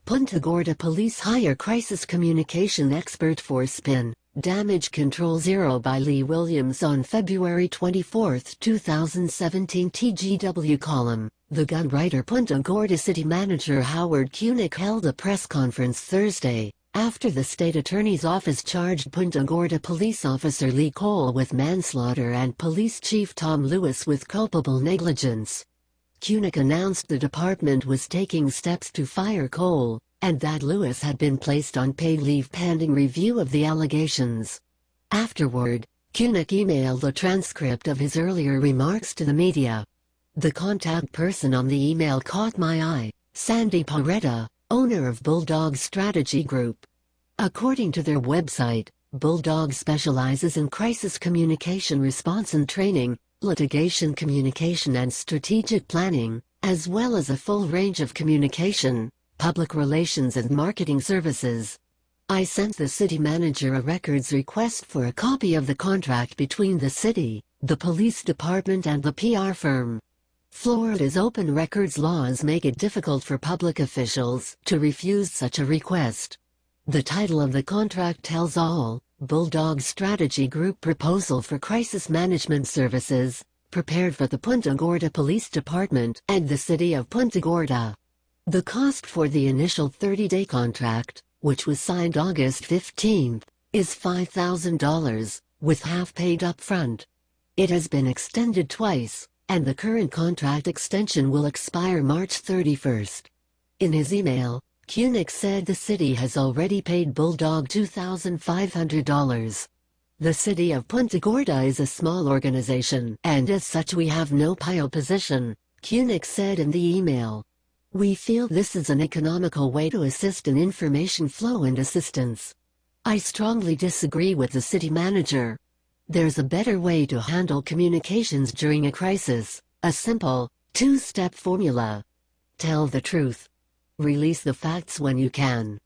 Punta Gorda police hire crisis communication expert for spin. Damage Control Zero by Lee Williams on February 24, 2017. TGW column. The gun writer Punta Gorda City Manager Howard Koenig held a press conference Thursday, after the state attorney's office charged Punta Gorda police officer Lee Cole with manslaughter and police chief Tom Lewis with culpable negligence. Koenig announced the department was taking steps to fire Cole, and that Lewis had been placed on paid leave pending review of the allegations. Afterward, Koenig emailed a transcript of his earlier remarks to the media. The contact person on the email caught my eye, Sandy Paretta, owner of Bulldog Strategy Group. According to their website, Bulldog specializes in crisis communication response and training, litigation communication and strategic planning, as well as a full range of communication, public relations and marketing services. I sent the city manager a records request for a copy of the contract between the city, the police department and the PR firm. Florida's open records laws make it difficult for public officials to refuse such a request. The title of the contract tells all: Bulldog Strategy Group Proposal for Crisis Management Services, prepared for the Punta Gorda Police Department and the City of Punta Gorda. The cost for the initial 30-day contract, which was signed August 15, is $5,000, with half paid up front. It has been extended twice, and the current contract extension will expire March 31. In his email, Koenig said the city has already paid Bulldog $2,500. The City of Punta Gorda is a small organization, and as such we have no PIO position, Koenig said in the email. We feel this is an economical way to assist in information flow and assistance. I strongly disagree with the city manager. There's a better way to handle communications during a crisis, a simple, two-step formula. Tell the truth. Release the facts when you can.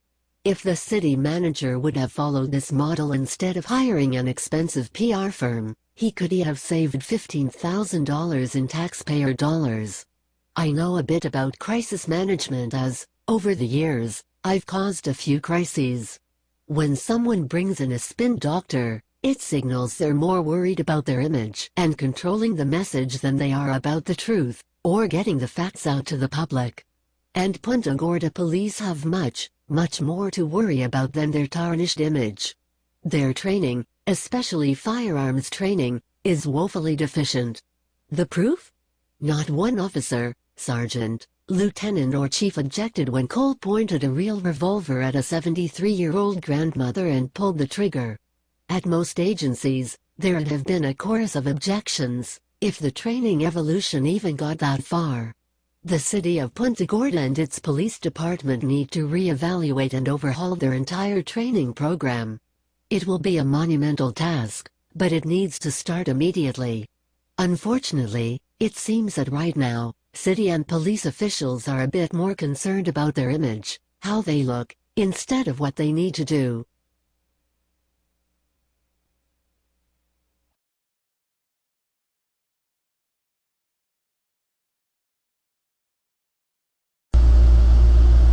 If the city manager would have followed this model instead of hiring an expensive PR firm, he could have saved $15,000 in taxpayer dollars. I know a bit about crisis management as, over the years, I've caused a few crises. When someone brings in a spin doctor, it signals they're more worried about their image and controlling the message than they are about the truth, or getting the facts out to the public. And Punta Gorda police have much more to worry about than their tarnished image. Their training, especially firearms training, is woefully deficient. The proof? Not one officer, sergeant, lieutenant or chief objected when Cole pointed a real revolver at a 73-year-old grandmother and pulled the trigger. At most agencies, there'd have been a chorus of objections, if the training evolution even got that far. The city of Punta Gorda and its police department need to re-evaluate and overhaul their entire training program. It will be a monumental task, but it needs to start immediately. Unfortunately, it seems that right now, city and police officials are a bit more concerned about their image, how they look, instead of what they need to do.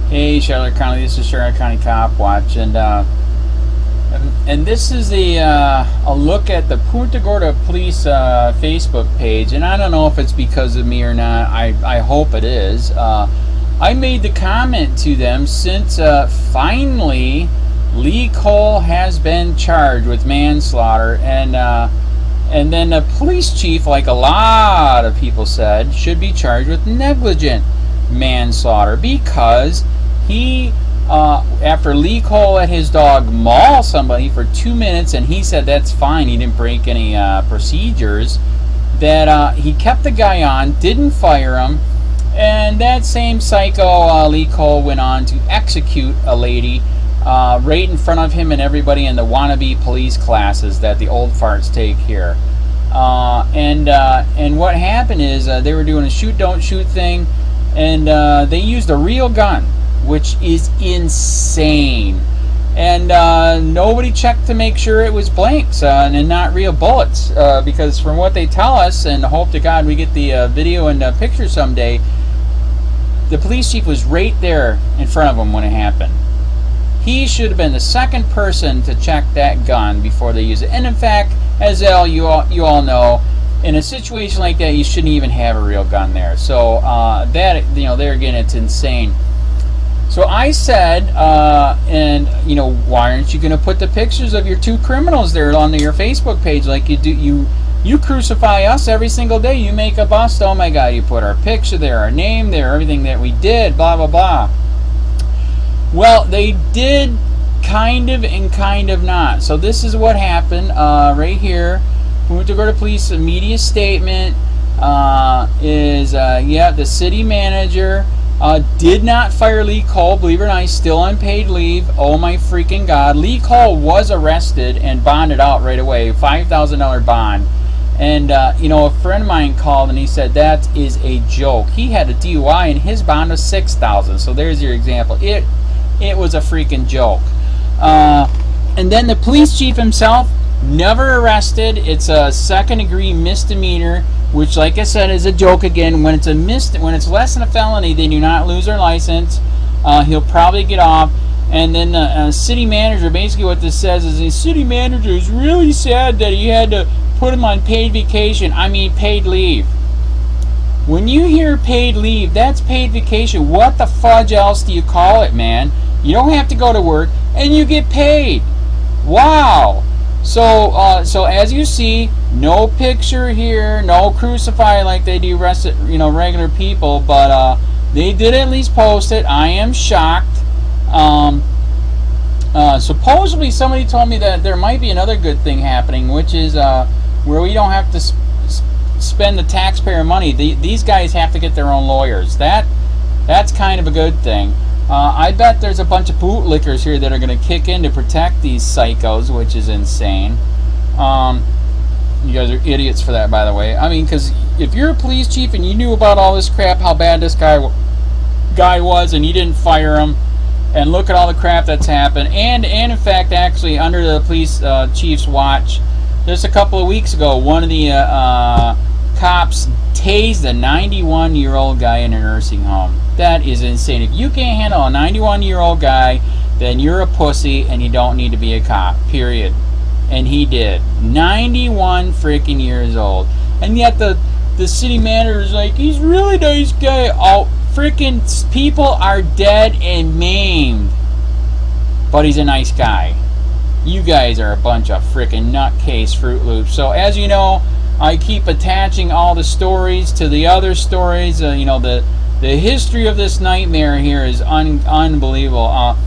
Hey Charlotte County, this is Charlotte County Cop Watch, and this is a look at the Punta Gorda Police Facebook page, and I don't know if it's because of me or not. I hope it is. I made the comment to them since finally Lee Cole has been charged with manslaughter, and then the police chief, like a lot of people said, should be charged with negligent manslaughter because he, after Lee Cole let his dog maul somebody for 2 minutes, and he said that's fine, he didn't break any procedures, that he kept the guy on, didn't fire him, and that same psycho Lee Cole went on to execute a lady right in front of him and everybody in the wannabe police classes that the old farts take here. And what happened is they were doing a shoot don't shoot thing, and they used a real gun, which is insane, and nobody checked to make sure it was blanks and not real bullets, because from what they tell us, and hope to God we get the video and picture someday, The police chief was right there in front of him when it happened. He should have been the second person to check that gun before they use it. And in fact, as you all know, in a situation like that, you shouldn't even have a real gun there. So that, you know, there again, it's insane. So I said, and you know, why aren't you going to put the pictures of your two criminals there on your Facebook page like you do? You crucify us every single day. You make a bust. Oh my God! You put our picture there, our name there, everything that we did. Blah blah blah. Well, they did kind of and kind of not. So this is what happened right here. Punta Gorda Police media statement is yeah, the city manager did not fire Lee Cole. Believe it or not, he's still on paid leave. Oh my freaking God! Lee Cole was arrested and bonded out right away, $5,000 bond. And you know, a friend of mine called and he said that is a joke. He had a DUI and his bond was $6,000. So there's your example. It was a freaking joke. And then the police chief himself, never arrested. It's a second-degree misdemeanor, which, like I said, is a joke again. When it's less than a felony, they do not lose their license. He'll probably get off. And then the city manager, basically what this says is the city manager is really sad that he had to put him on paid vacation. I mean paid leave. When you hear paid leave, that's paid vacation. What the fudge else do you call it, man? You don't have to go to work and you get paid. Wow. So so as you see, no picture here, no crucify like they do regular people, but they did at least post it. I am shocked. Supposedly somebody told me that there might be another good thing happening, which is where we don't have to spend the taxpayer money. These guys have to get their own lawyers. That's kind of a good thing. I bet there's a bunch of bootlickers here that are going to kick in to protect these psychos, which is insane. You guys are idiots for that, by the way. I mean, because if you're a police chief and you knew about all this crap, how bad this guy was, and you didn't fire him, and look at all the crap that's happened, and in fact, actually, under the police chief's watch, just a couple of weeks ago, one of the cops tased a 91-year-old guy in a nursing home. That is insane. If you can't handle a 91-year-old guy, then you're a pussy and you don't need to be a cop, period. And he did. 91 freaking years old. And yet the city manager is like, he's a really nice guy. Oh, freaking people are dead and maimed. But he's a nice guy. You guys are a bunch of freaking nutcase Fruit Loops. So as you know, I keep attaching all the stories to the other stories. You know, the history of this nightmare here is unbelievable.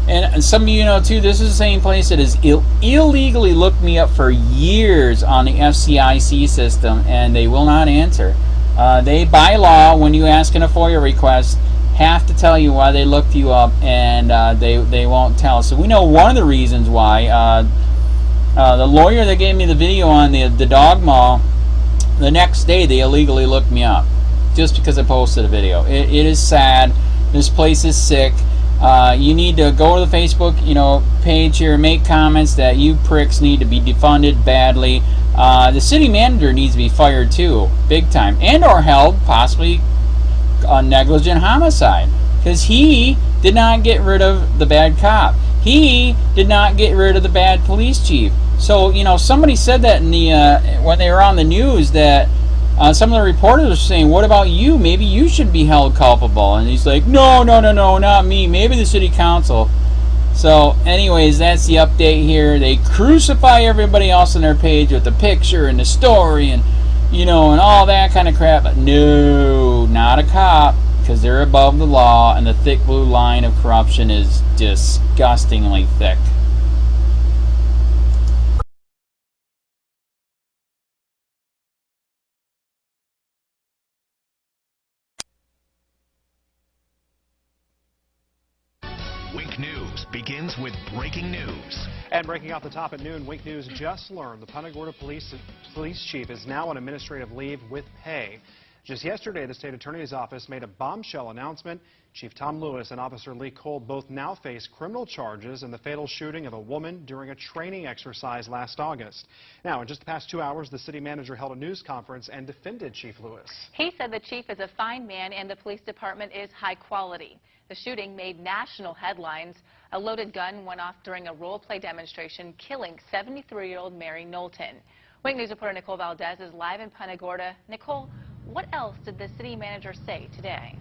And some of you know too, this is the same place that has illegally looked me up for years on the FCIC system, and they will not answer. They, by law, when you ask in a FOIA request, have to tell you why they looked you up, and they won't tell. So we know one of the reasons why. The lawyer that gave me the video on the dog mall, the next day they illegally looked me up just because I posted a video. It is sad. This place is sick. You need to go to the Facebook, page here, make comments that you pricks need to be defunded badly. The city manager needs to be fired too, big time, and or held possibly on negligent homicide, because he did not get rid of the bad cop. He did not get rid of the bad police chief. So, somebody said that in the when they were on the news, that some of the reporters were saying, what about you? Maybe you should be held culpable. And he's like, no, not me. Maybe the city council. So, anyways, that's the update here. They crucify everybody else on their page with the picture and the story and, and all that kind of crap. But no, not a cop, because they're above the law, and the thick blue line of corruption is disgustingly thick. Wink News begins with breaking news. And breaking off the top at noon, Wink News just learned the Punta Gorda police chief is now on administrative leave with pay. Just yesterday, the state attorney's office made a bombshell announcement. Chief Tom Lewis and Officer Lee Cole both now face criminal charges in the fatal shooting of a woman during a training exercise last August. Now, in just the past 2 hours, the city manager held a news conference and defended Chief Lewis. He said the chief is a fine man and the police department is high quality. The shooting made national headlines. A loaded gun went off during a role-play demonstration, killing 73-year-old Mary Knowlton. Wing News reporter Nicole Valdez is live in Punta Gorda. Nicole, what else did the city manager say today?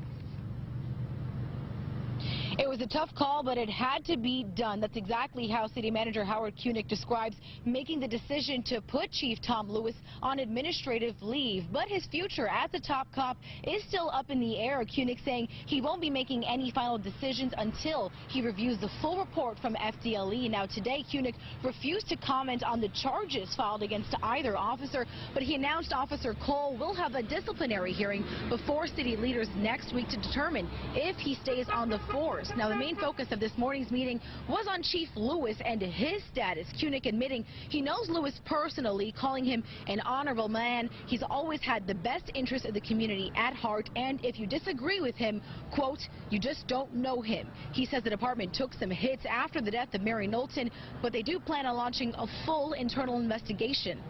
It was a tough call, but it had to be done. That's exactly how City Manager Howard Koenig describes making the decision to put Chief Tom Lewis on administrative leave. But his future as a top cop is still up in the air. Koenig saying he won't be making any final decisions until he reviews the full report from FDLE. Now, today, Koenig refused to comment on the charges filed against either officer, but he announced Officer Cole will have a disciplinary hearing before city leaders next week to determine if he stays on the force. Now, the main focus of this morning's meeting was on Chief Lewis and his status. Koenig admitting he knows Lewis personally, calling him an honorable man. He's always had the best interest of the community at heart, and if you disagree with him, quote, you just don't know him. He says the department took some hits after the death of Mary Knowlton, but they do plan on launching a full internal investigation.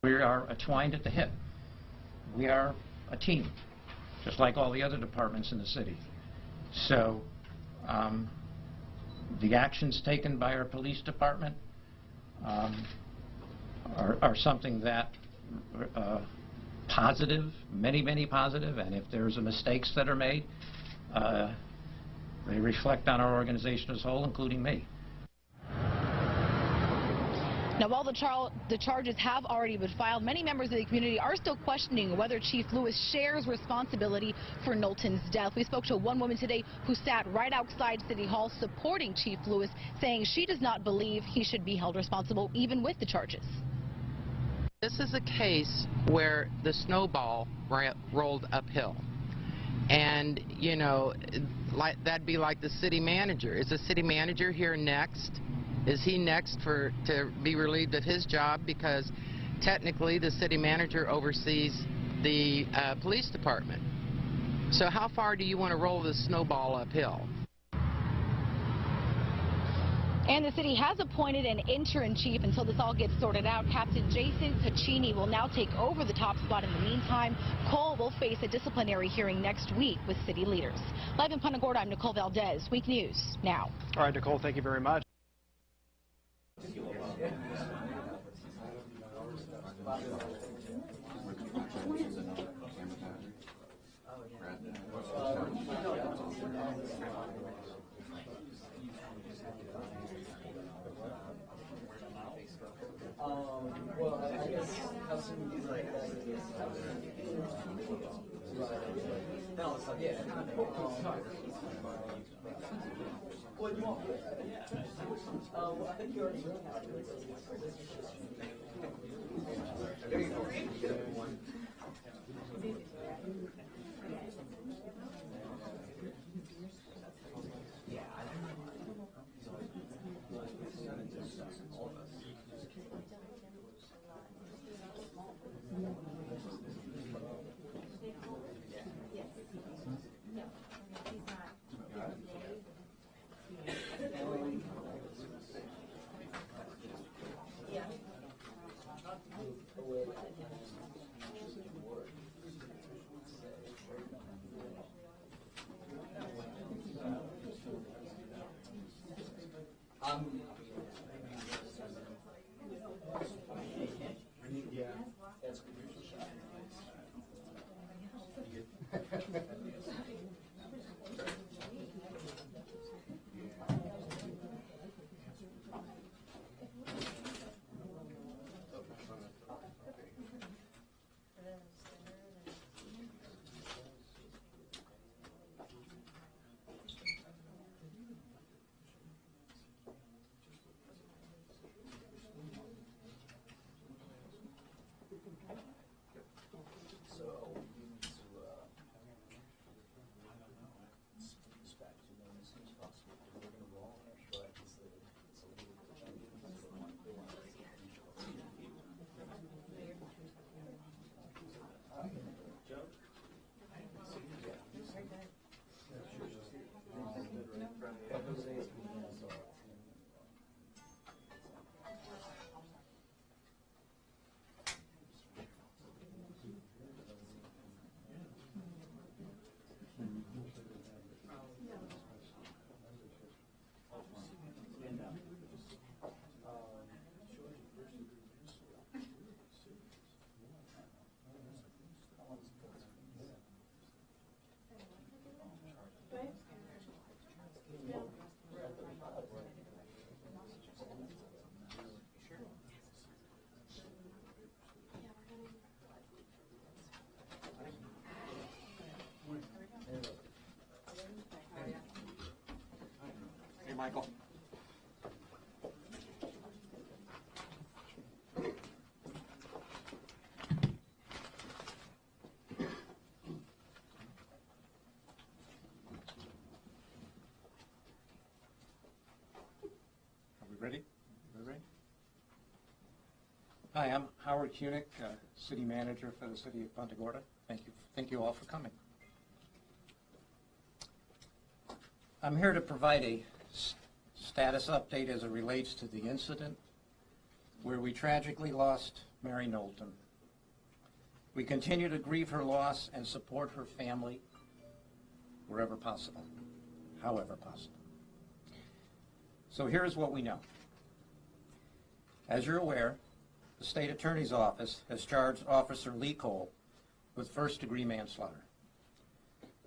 We are entwined at the hip. We are a team, just like all the other departments in the city. So the actions taken by our police department are something that positive, many positive, and if there's mistakes that are made, they reflect on our organization as a whole, including me. Now, while the charges have already been filed, many members of the community are still questioning whether Chief Lewis shares responsibility for Knowlton's death. We spoke to one woman today who sat right outside City Hall supporting Chief Lewis, saying she does not believe he should be held responsible even with the charges. This is a case where the snowball rolled uphill. And, you know, that'd be like the city manager. Is the city manager here next? Is he next to be relieved of his job? Because technically the city manager oversees the police department. So how far do you want to roll this snowball uphill? And the city has appointed an interim chief until this all gets sorted out. Captain Jason Caccini will now take over the top spot. In the meantime, Cole will face a disciplinary hearing next week with city leaders. Live in Punta Gorda, I'm Nicole Valdez. Week News now. All right, Nicole, thank you very much. Well, I guess how soon do you like that? No, it's not yet. What do you want? Well, I think you already know how to do it. There you go. Michael. Ready? Hi, I'm Howard Koenig, City Manager for the City of Punta Gorda. Thank you all for coming. I'm here to provide a status update as it relates to the incident where we tragically lost Mary Knowlton. We continue to grieve her loss and support her family wherever possible, however possible. So here's what we know. As you're aware, the State Attorney's Office has charged Officer Lee Cole with first-degree manslaughter.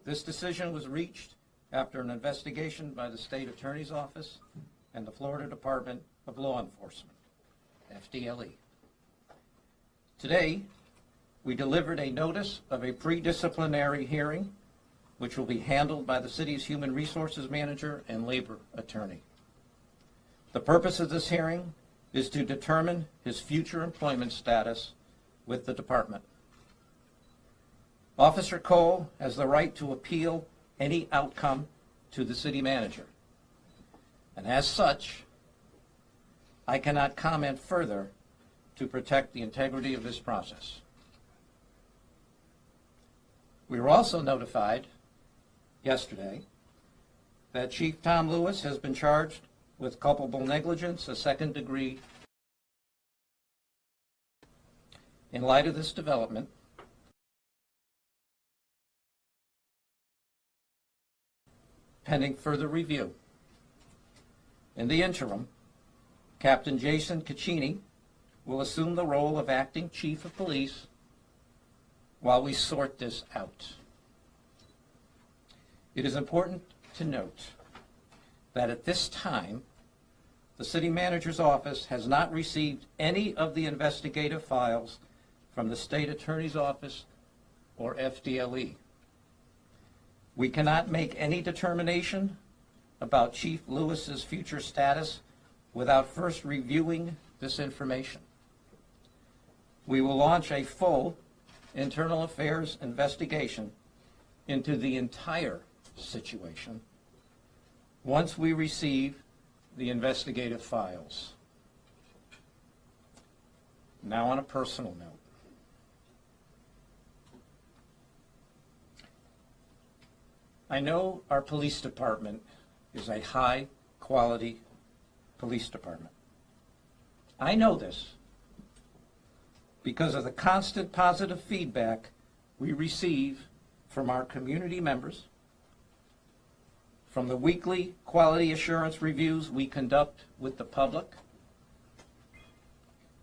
This decision was reached after an investigation by the State Attorney's Office and the Florida Department of Law Enforcement, FDLE. Today, we delivered a notice of a pre-disciplinary hearing, which will be handled by the city's Human Resources Manager and Labor Attorney. The purpose of this hearing is to determine his future employment status with the department. Officer Cole has the right to appeal any outcome to the city manager. And as such, I cannot comment further to protect the integrity of this process. We were also notified yesterday that Chief Tom Lewis has been charged with culpable negligence, a second degree. In light of this development, pending further review, in the interim, Captain Jason Caccini will assume the role of acting Chief of Police while we sort this out. It is important to note that at this time, the City Manager's Office has not received any of the investigative files from the State Attorney's Office or FDLE. We cannot make any determination about Chief Lewis's future status without first reviewing this information. We will launch a full internal affairs investigation into the entire situation once we receive the investigative files. Now on a personal note. I know our police department is a high-quality police department. I know this because of the constant positive feedback we receive from our community members, from the weekly quality assurance reviews we conduct with the public,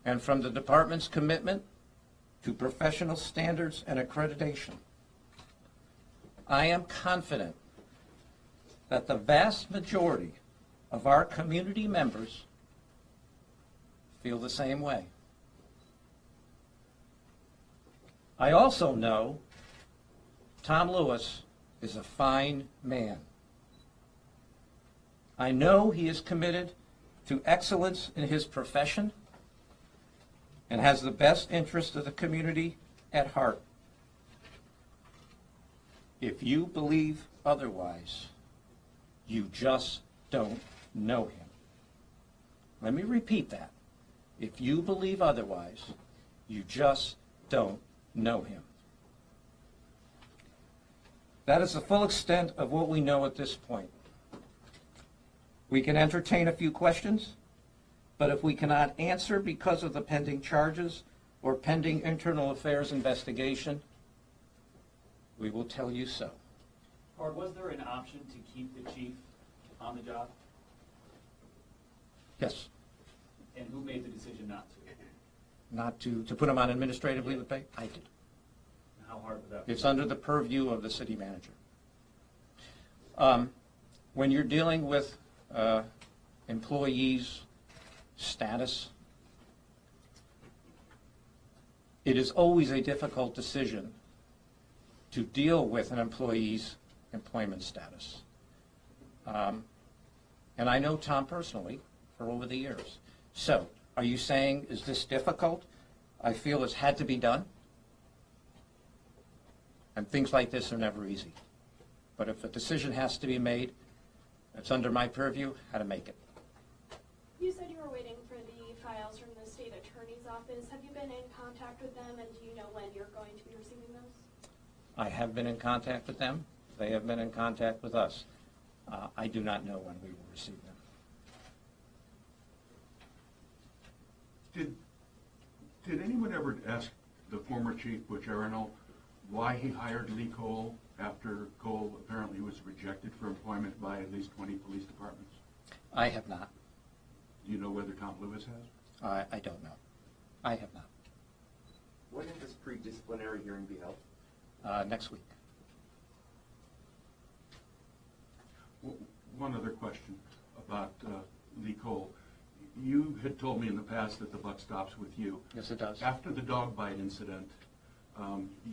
and from the department's commitment to professional standards and accreditation. I am confident that the vast majority of our community members feel the same way. I also know Tom Lewis is a fine man. I know he is committed to excellence in his profession and has the best interest of the community at heart. If you believe otherwise, you just don't know him. Let me repeat that. If you believe otherwise, you just don't know him. That is the full extent of what we know at this point. We can entertain a few questions, but if we cannot answer because of the pending charges or pending internal affairs investigation, we will tell you so. Howard, was there an option to keep the chief on the job? Yes. And who made the decision not to? Not to put him on administrative leave of pay? I did. How hard was that? It's under the purview of the city manager. When you're dealing with employees' status, it is always a difficult decision to deal with an employee's employment status. And I know Tom personally for over the years. So, are you saying, is this difficult? I feel it's had to be done. And things like this are never easy. But if a decision has to be made, it's under my purview how to make it. You said you were waiting for the files from the state attorney's office. Have you been in contact with them, and do you know when you're going to be receiving those? I have been in contact with them. They have been in contact with us. I do not know when we will receive them. Did anyone ever ask the former chief, Butch Arenal, why he hired Lee Cole after Cole apparently was rejected for employment by at least 20 police departments? I have not. Do you know whether Tom Lewis has? I don't know. I have not. When can this pre-disciplinary hearing be held? Next week. One other question about Lee Cole. You had told me in the past that the buck stops with you. Yes, it does. After the dog bite incident,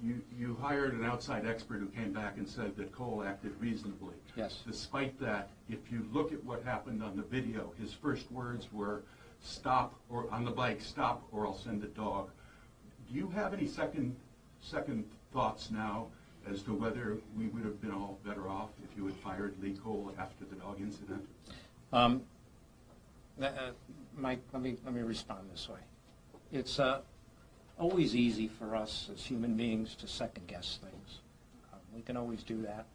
you hired an outside expert who came back and said that Cole acted reasonably. Yes. Despite that, if you look at what happened on the video, his first words were, "Stop," or on the bike, "Stop, or I'll send a dog." Do you have any second thoughts now as to whether we would have been all better off if you had fired Lee Cole after the dog incident? Mike, let me respond this way. It's always easy for us as human beings to second guess things. We can always do that.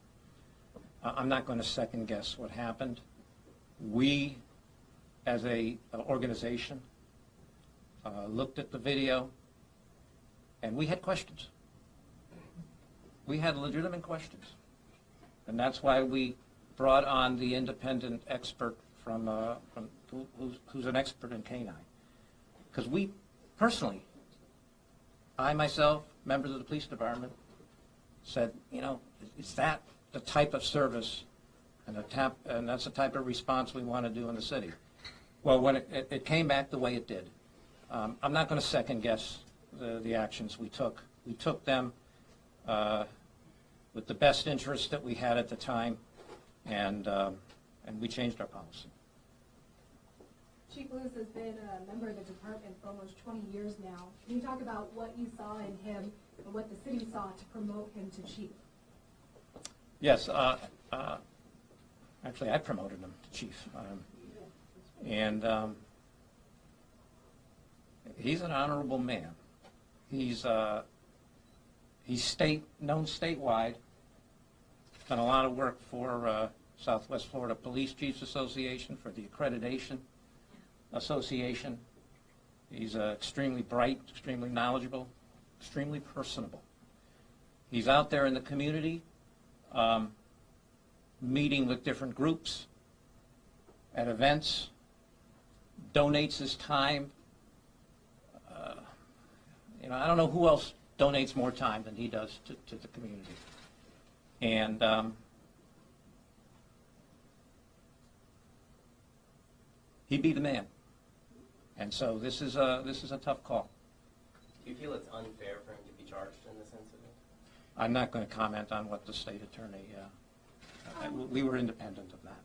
I'm not going to second guess what happened. We, as a organization, looked at the video, and we had questions. We had legitimate questions, and that's why we brought on the independent expert who's an expert in canine. Because we personally, I myself, members of the police department, said, you know, is that the type of service and that's the type of response we want to do in the city? Well, when it came back the way it did, I'm not going to second guess the actions we took. We took them with the best interest that we had at the time, and we changed our policy. Chief Lewis has been a member of the department for almost 20 years now. Can you talk about what you saw in him and what the city saw to promote him to chief? Yes, actually I promoted him to chief. He's an honorable man. He's known statewide, done a lot of work for Southwest Florida Police Chiefs Association, for the Accreditation Association. He's extremely bright, extremely knowledgeable, extremely personable. He's out there in the community, meeting with different groups, at events, donates his time. I don't know who else donates more time than he does to the community. And he'd be the man. And so this is a tough call. Do you feel it's unfair for him to be charged in this incident? I'm not going to comment on what the state attorney. We were independent of that.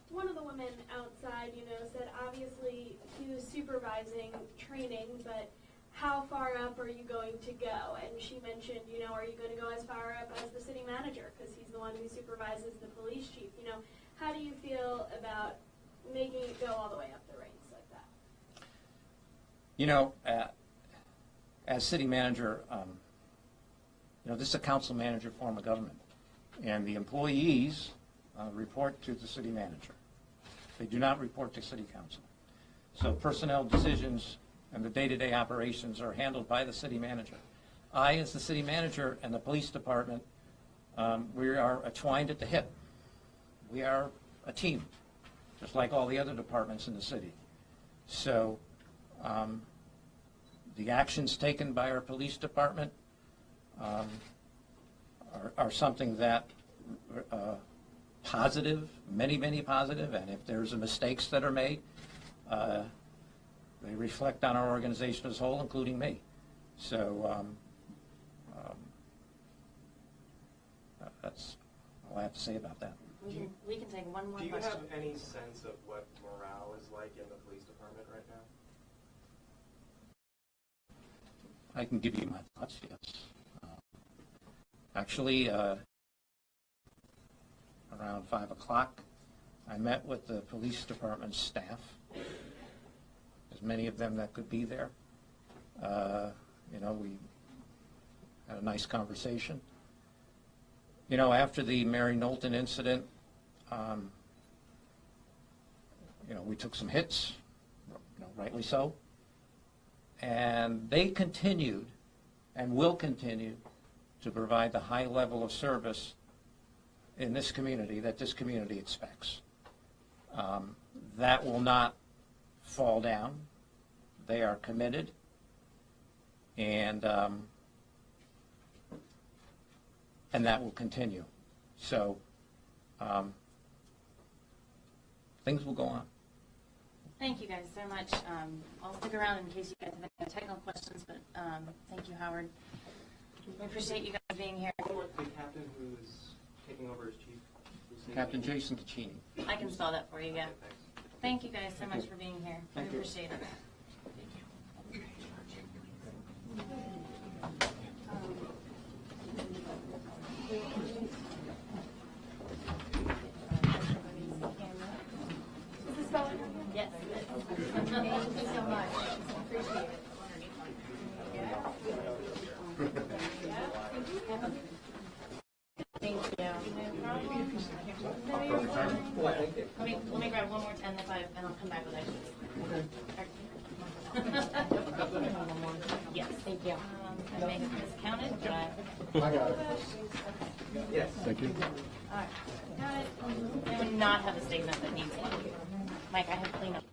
One of the women outside, said obviously he was supervising training, but how far up are you going to go? And she mentioned, are you going to go as far up as the city manager, because he's the one who supervises the police chief? How do you feel about making it go all the way up the ranks like that? As city manager, this is a council manager form of government, and the employees report to the city manager. They do not report to city council. So personnel decisions and the day-to-day operations are handled by the city manager. I, as the city manager, and the police department, we are entwined at the hip. We are a team, just like all the other departments in the city. So the actions taken by our police department are something that positive, many positive, and if there's mistakes that are made, they reflect on our organization as a whole, including me. So that's all I have to say about that. We can take one more question. question. Do you have any sense of what morale is like in the police department right now? I can give you my thoughts, yes. Actually, around 5 o'clock, I met with the police department staff, as many of them that could be there. We had a nice conversation. After the Mary Knowlton incident, we took some hits, rightly so, and they continued and will continue to provide the high level of service in this community that this community expects. That will not fall down. They are committed, and that will continue. So things will go on. Thank you guys so much. I'll stick around in case you guys have any technical questions, but thank you, Howard. We appreciate you guys being here. The captain who's taking over as chief? Captain Jason Caccini. I can spell that for you, yeah. Thank you guys so much for being here. We appreciate it. Yes. Thank you so much. Appreciate it. Thank you. Let me grab one more 10 and I'll come back with it. Yes, thank you. I may have miscounted, but I got it. Yes. Thank you. all right. Got it. I would not have a statement that needs one. Mike, I have cleanup.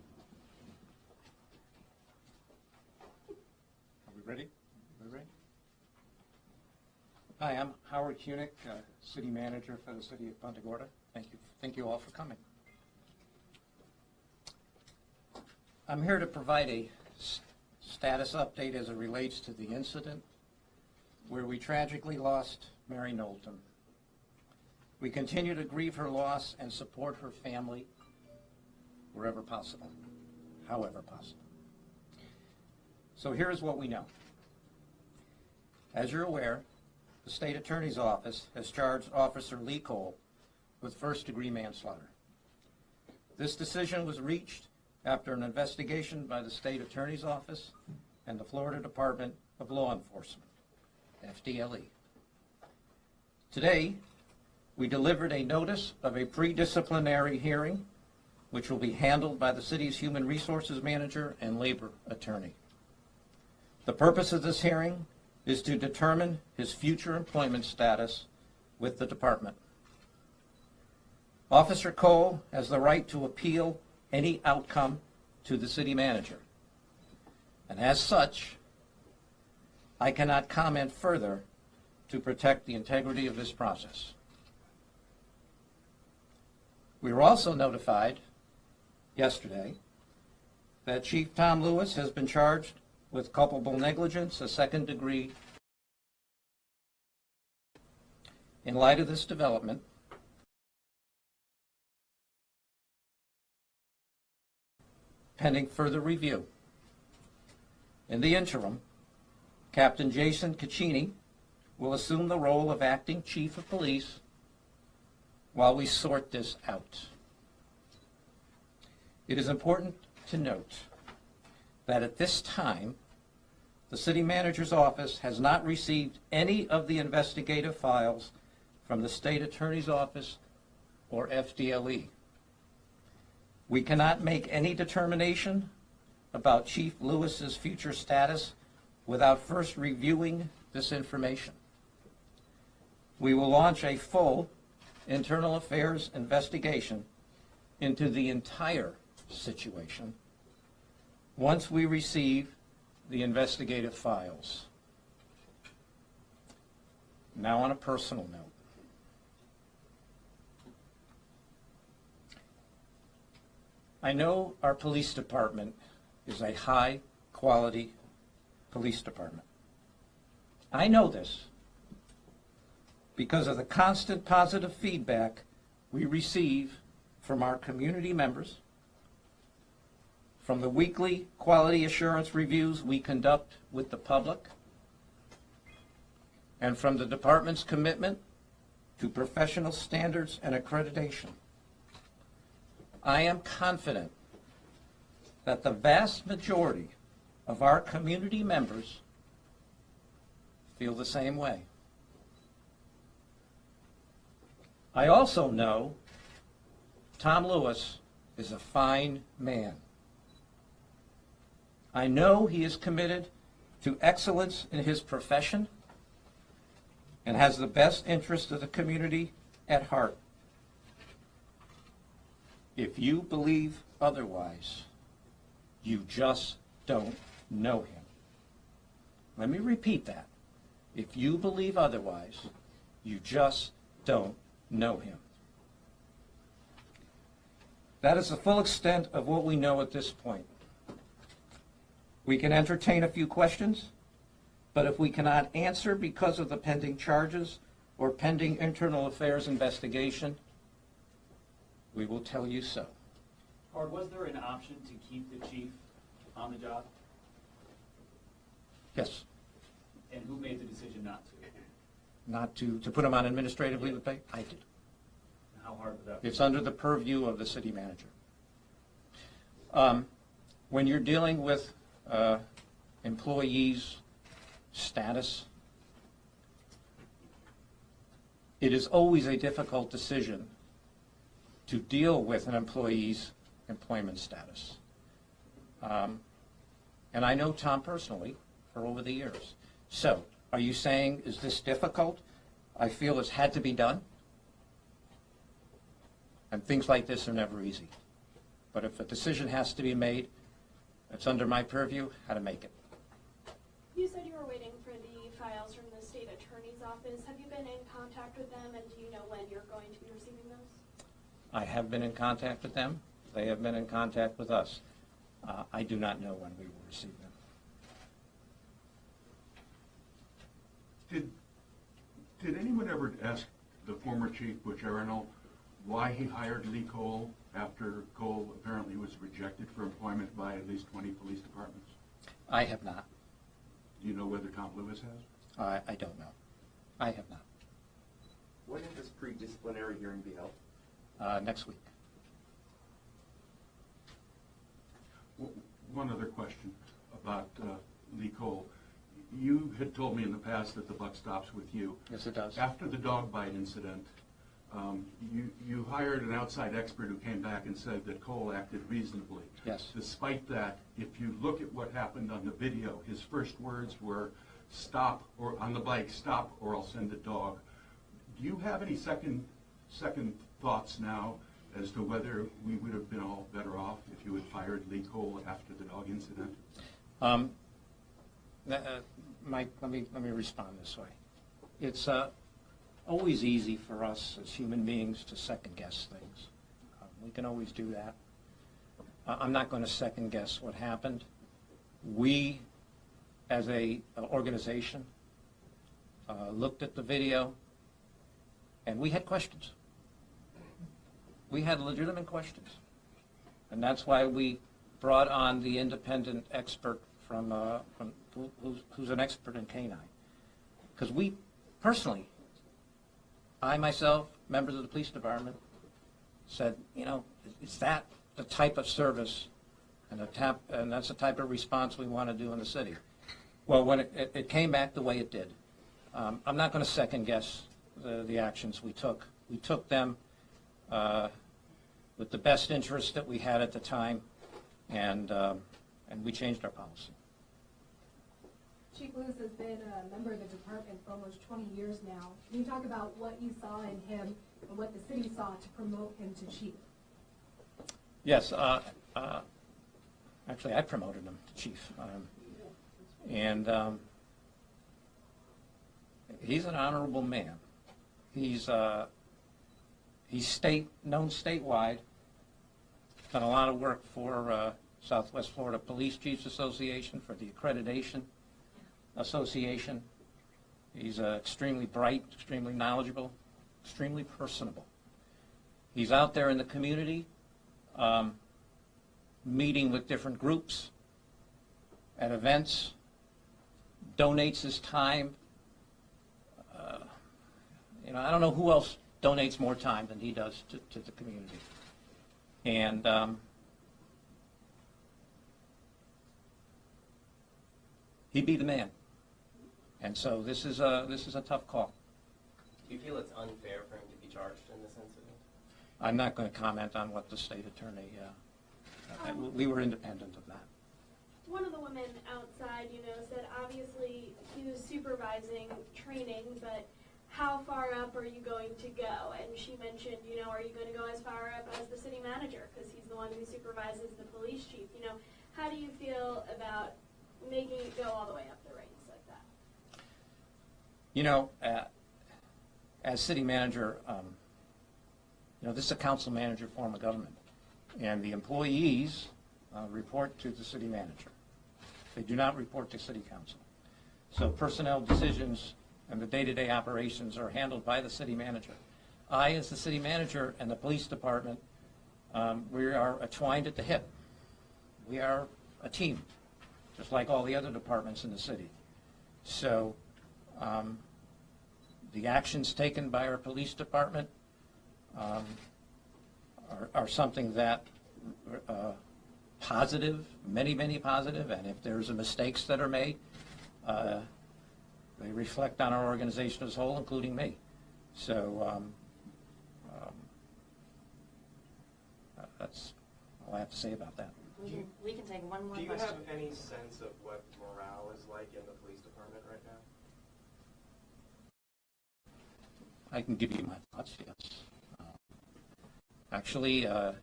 Are we ready? Hi, I'm Howard Kunick, City Manager for the City of Punta Gorda. Thank you all for coming. I'm here to provide a status update as it relates to the incident where we tragically lost Mary Knowlton. We continue to grieve her loss and support her family wherever possible, however possible. So here's what we know. As you're aware, the State Attorney's Office has charged Officer Lee Cole with first-degree manslaughter. This decision was reached after an investigation by the State Attorney's Office and the Florida Department of Law Enforcement, FDLE. Today, we delivered a notice of a pre-disciplinary hearing, which will be handled by the city's Human Resources Manager and Labor Attorney. The purpose of this hearing is to determine his future employment status with the department. Officer Cole has the right to appeal any outcome to the city manager. And as such, I cannot comment further to protect the integrity of this process. We were also notified yesterday that Chief Tom Lewis has been charged with culpable negligence, a second degree. In light of this development, pending further review, in the interim, Captain Jason Caccini will assume the role of acting Chief of Police while we sort this out. It is important to note that at this time, the City Manager's Office has not received any of the investigative files from the State Attorney's Office or FDLE. We cannot make any determination about Chief Lewis's future status without first reviewing this information. We will launch a full internal affairs investigation into the entire situation once we receive the investigative files. Now on a personal note. I know our police department is a high-quality police department. I know this because of the constant positive feedback we receive from our community members, from the weekly quality assurance reviews we conduct with the public, and from the department's commitment to professional standards and accreditation. I am confident that the vast majority of our community members feel the same way. I also know Tom Lewis is a fine man. I know he is committed to excellence in his profession and has the best interest of the community at heart. If you believe otherwise, you just don't know him. Let me repeat that. If you believe otherwise, you just don't know him. That is the full extent of what we know at this point. We can entertain a few questions, but if we cannot answer because of the pending charges or pending internal affairs investigation, we will tell you so. Howard, was there an option to keep the chief on the job? Yes. And who made the decision not to? Not to put him on administrative leave of pay? I did. How hard was that? It's under the purview of the city manager. When you're dealing with employees' status, it is always a difficult decision to deal with an employee's employment status. And I know Tom personally for over the years. So, are you saying, is this difficult? I feel it's had to be done. And things like this are never easy. But if a decision has to be made, it's under my purview how to make it. You said you were waiting for the files from the state attorney's office. Have you been in contact with them, and do you know when you're going to be receiving those? I have been in contact with them. They have been in contact with us. I do not know when we will receive them. Did anyone ever ask the former chief, Butch Arenal, why he hired Lee Cole after Cole apparently was rejected for employment by at least 20 police departments? I have not. Do you know whether Tom Lewis has? I don't know. I have not. When will this pre-disciplinary hearing be held? Next week. One other question about Lee Cole. You had told me in the past that the buck stops with you. Yes, it does. After the dog bite incident, you hired an outside expert who came back and said that Cole acted reasonably. Yes. Despite that, if you look at what happened on the video, his first words were, "Stop," or on the bike, "Stop, or I'll send a dog." Do you have any second thoughts now as to whether we would have been all better off if you had fired Lee Cole after the dog incident? Mike, let me respond this way. It's always easy for us as human beings to second guess things. We can always do that. I'm not going to second guess what happened. We, as a organization, looked at the video, and we had questions. We had legitimate questions, and that's why we brought on the independent expert who's an expert in canine. Because we personally, I myself, members of the police department, said, you know, is that the type of service and that's the type of response we want to do in the city? Well, when it came back the way it did, I'm not going to second guess the actions we took. We took them with the best interest that we had at the time, and we changed our policy. Chief Lewis has been a member of the department for almost 20 years now. Can you talk about what you saw in him and what the city saw to promote him to chief? Yes. Actually, I promoted him to chief. He's an honorable man. He's known statewide. Done a lot of work for Southwest Florida Police Chiefs Association, for the Accreditation Association. He's extremely bright, extremely knowledgeable, extremely personable. He's out there in the community, meeting with different groups at events, donates his time. I don't know who else donates more time than he does to the community. And he'd be the man. And so this is a tough call. Do you feel it's unfair for him to be charged in this incident? I'm not going to comment on what the state attorney, we were independent of that. One of the women outside, said obviously he was supervising training, but how far up are you going to go? And she mentioned, are you going to go as far up as the city manager? Because he's the one who supervises the police chief. How do you feel about making it go all the way up the ranks like that? As city manager, this is a council manager form of government, and the employees report to the city manager. They do not report to city council. So personnel decisions and the day-to-day operations are handled by the city manager. I, as the city manager, and the police department, we are entwined at the hip. We are a team, just like all the other departments in the city. So the actions taken by our police department are something that positive, many positive, and if there's mistakes that are made, they reflect on our organization as a whole, including me. So that's all I have to say about that. We can take one more question. Do you have any sense of what morale is like in the police department right now? I can give you my thoughts, yes. Actually, around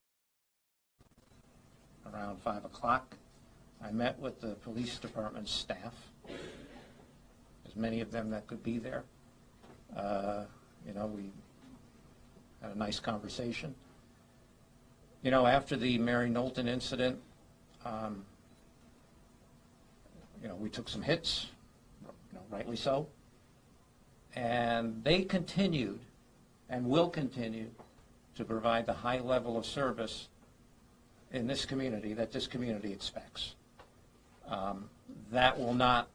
5 o'clock, I met with the police department staff, as many of them that could be there. We had a nice conversation. After the Mary Knowlton incident, we took some hits, rightly so, and they continued and will continue to provide the high level of service in this community that this community expects. That will not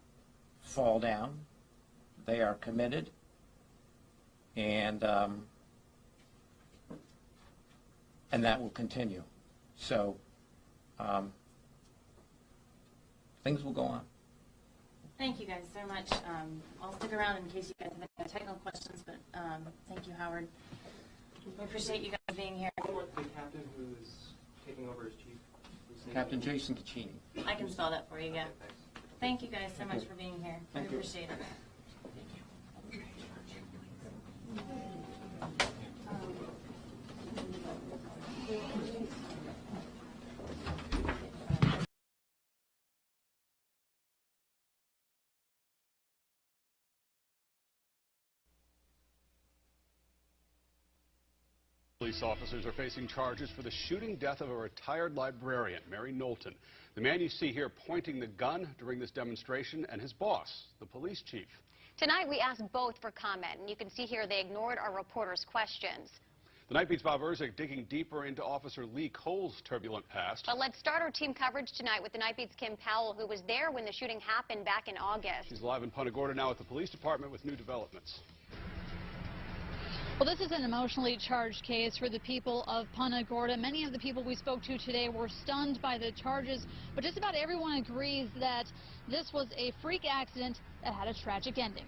fall down. They are committed, and that will continue. So things will go on. Thank you guys so much. I'll stick around in case you guys have any technical questions, but thank you, Howard. We appreciate you guys being here. The captain who is taking over as chief? Captain Jason Caccini. I can spell that for you, yeah. Thank you guys so much for being here. We appreciate it. Police officers are facing charges for the shooting death of a retired librarian, Mary Knowlton. The man you see here pointing the gun during this demonstration, and his boss, the police chief. Tonight we asked both for comment, and you can see here they ignored our reporters' questions. The Night Beat's Bob Erzik digging deeper into Officer Lee Cole's turbulent past. But let's start our team coverage tonight with the Night Beat's Kim Powell, who was there when the shooting happened back in August. She's live in Punta Gorda now at the police department with new developments. Well, this is an emotionally charged case for the people of Punta Gorda. Many of the people we spoke to today were stunned by the charges, but just about everyone agrees that this was a freak accident that had a tragic ending.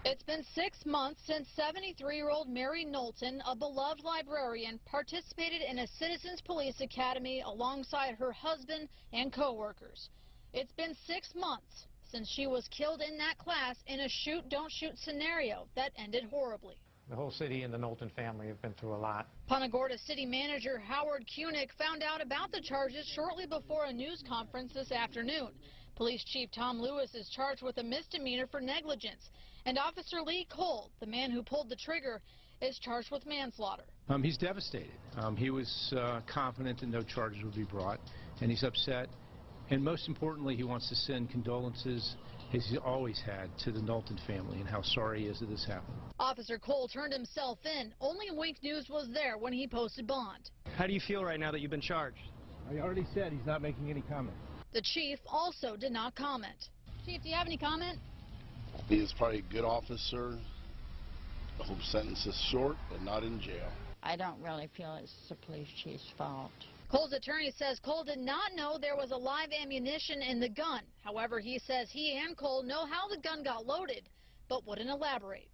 It's been 6 months since 73-year-old Mary Knowlton, a beloved librarian, participated in a Citizens Police Academy alongside her husband and co-workers. It's been 6 months since she was killed in that class in a shoot-don't-shoot scenario that ended horribly. The whole city and the Knowlton family have been through a lot. Punta Gorda City Manager Howard Koenig found out about the charges shortly before a news conference this afternoon. Police Chief Tom Lewis is charged with a misdemeanor for negligence, and Officer Lee Cole, the man who pulled the trigger, is charged with manslaughter. He's devastated. He was confident that no charges would be brought, and he's upset. And most importantly, he wants to send condolences as he always had, to the Knowlton family and how sorry he is that this happened. Officer Cole turned himself in. Only Wink News was there when he posted bond. How do you feel right now that you've been charged? I already said he's not making any comment. The chief also did not comment. Chief, do you have any comment? He is probably a good officer. I hope sentence is short, but not in jail. I don't really feel it's the police chief's fault. Cole's attorney says Cole did not know there was a live ammunition in the gun. However, he says he and Cole know how the gun got loaded, but wouldn't elaborate.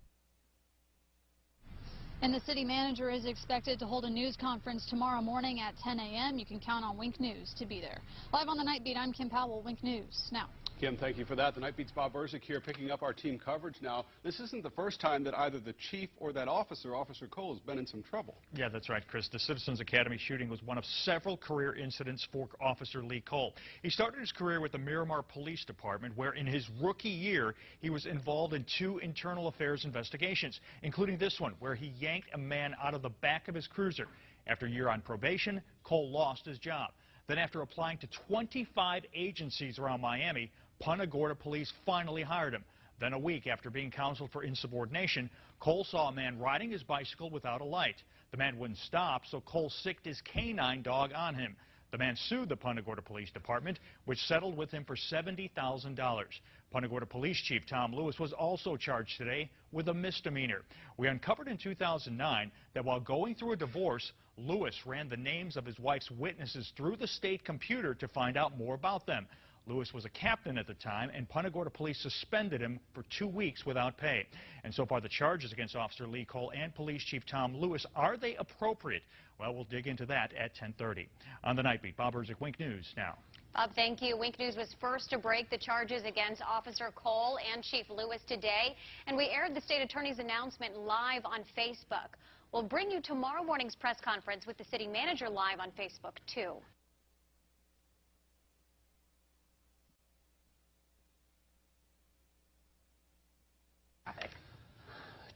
And the city manager is expected to hold a news conference tomorrow morning at 10 a.m. You can count on Wink News to be there. Live on the Night Beat, I'm Kim Powell, Wink News. Now. Kim, thank you for that. The Night Beat's Bob Berzik here picking up our team coverage now. This isn't the first time that either the chief or that officer, Officer Cole, has been in some trouble. Yeah, that's right, Chris. The Citizens Academy shooting was one of several career incidents for Officer Lee Cole. He started his career with the Miramar Police Department, where in his rookie year, he was involved in 2 internal affairs investigations, including this one, where he yanked a man out of the back of his cruiser. After a year on probation, Cole lost his job. Then after applying to 25 agencies around Miami, Punta Gorda police finally hired him. Then a week after being counseled for insubordination, Cole saw a man riding his bicycle without a light. The man wouldn't stop, so Cole sicked his canine dog on him. The man sued the Punta Gorda Police Department, which settled with him for $70,000. Punta Gorda Police Chief Tom Lewis was also charged today with a misdemeanor. We uncovered in 2009 that while going through a divorce, Lewis ran the names of his wife's witnesses through the state computer to find out more about them. Lewis was a captain at the time, and Punta Gorda police suspended him for 2 weeks without pay. And so far, the charges against Officer Lee Cole and Police Chief Tom Lewis, are they appropriate? Well, we'll dig into that at 10:30. On the Night Beat, Bob Berzik, Wink News now. Bob, thank you. Wink News was first to break the charges against Officer Cole and Chief Lewis today, and we aired the state attorney's announcement live on Facebook. We'll bring you tomorrow morning's press conference with the city manager live on Facebook, too.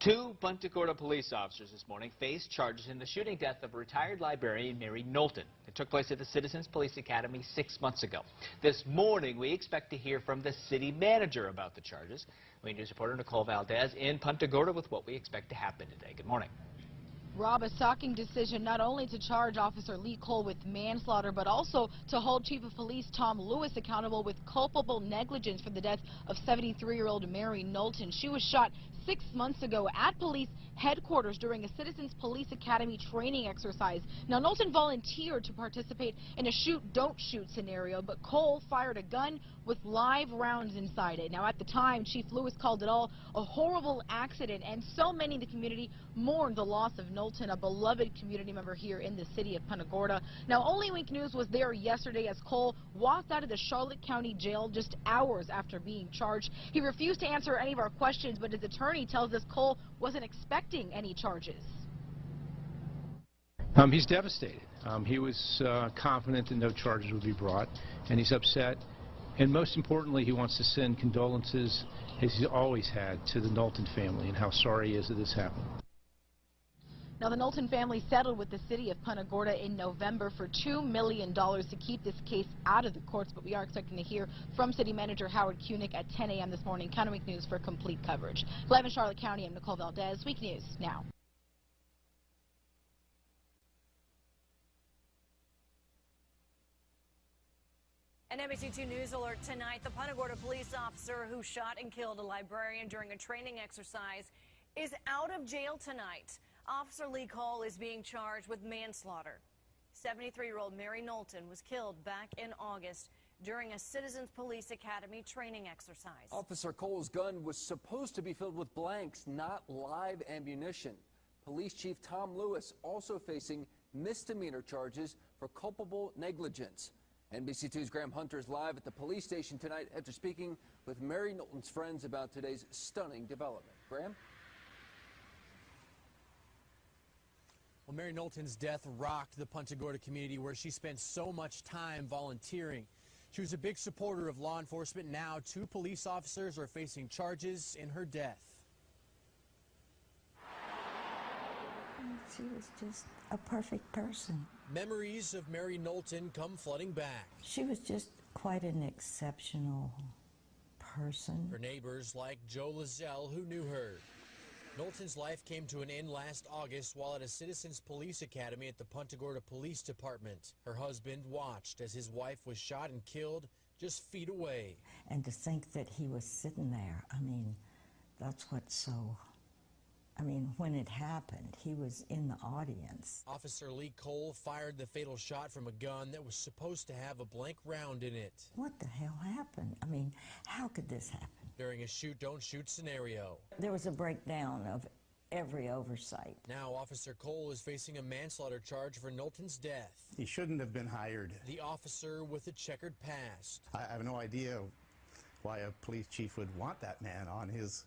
Two Punta Gorda police officers this morning faced charges in the shooting death of retired librarian Mary Knowlton. It took place at the Citizens Police Academy 6 months ago. This morning, we expect to hear from the city manager about the charges. Wayne News reporter Nicole Valdez in Punta Gorda with what we expect to happen today. Good morning. Rob, a shocking decision not only to charge Officer Lee Cole with manslaughter, but also to hold Chief of Police Tom Lewis accountable with culpable negligence for the death of 73-year-old Mary Knowlton. She was shot 6 months ago at police headquarters during a Citizens Police Academy training exercise. Now, Knowlton volunteered to participate in a shoot-don't-shoot scenario, but Cole fired a gun with live rounds inside it. Now, at the time, Chief Lewis called it all a horrible accident, and so many in the community mourned the loss of Knowlton, a beloved community member here in the city of Punta Gorda. Now, Only Wink News was there yesterday as Cole walked out of the Charlotte County Jail just hours after being charged. He refused to answer any of our questions, but his attorney tells us Cole wasn't expecting any charges. He's devastated. He was confident that no charges would be brought, and he's upset. And most importantly, he wants to send condolences, as he always had, to the Knowlton family and how sorry he is that this happened. Now, the Knowlton family settled with the city of Punta Gorda in November for $2 million to keep this case out of the courts, but we are expecting to hear from City Manager Howard Koenig at 10 a.m. this morning. Count on Week News for complete coverage. Live in Charlotte County, I'm Nicole Valdez. Week News now. An NBC2 News alert tonight. The Punta Gorda police officer who shot and killed a librarian during a training exercise is out of jail tonight. Officer Lee Cole is being charged with manslaughter. 73-year-old Mary Knowlton was killed back in August during a Citizens Police Academy training exercise. Officer Cole's gun was supposed to be filled with blanks, not live ammunition. Police Chief Tom Lewis also facing misdemeanor charges for culpable negligence. NBC2's Graham Hunter is live at the police station tonight after speaking with Mary Knowlton's friends about today's stunning development. Graham? Well, Mary Knowlton's death rocked the Punta Gorda community where she spent so much time volunteering. She was a big supporter of law enforcement. Now, 2 police officers are facing charges in her death. She was just a perfect person. Memories of Mary Knowlton come flooding back. She was just quite an exceptional person. Her neighbors like Joe Lizelle, who knew her. Knowlton's life came to an end last August while at a Citizens Police Academy at the Punta Gorda Police Department. Her husband watched as his wife was shot and killed just feet away. And to think that he was sitting there, I mean, that's what's so... I mean, when it happened, he was in the audience. Officer Lee Cole fired the fatal shot from a gun that was supposed to have a blank round in it. What the hell happened? I mean, how could this happen? During a shoot-don't-shoot scenario. There was a breakdown of every oversight. Now Officer Cole is facing a manslaughter charge for Knowlton's death. He shouldn't have been hired. The officer with a checkered past. I have no idea why a police chief would want that man on his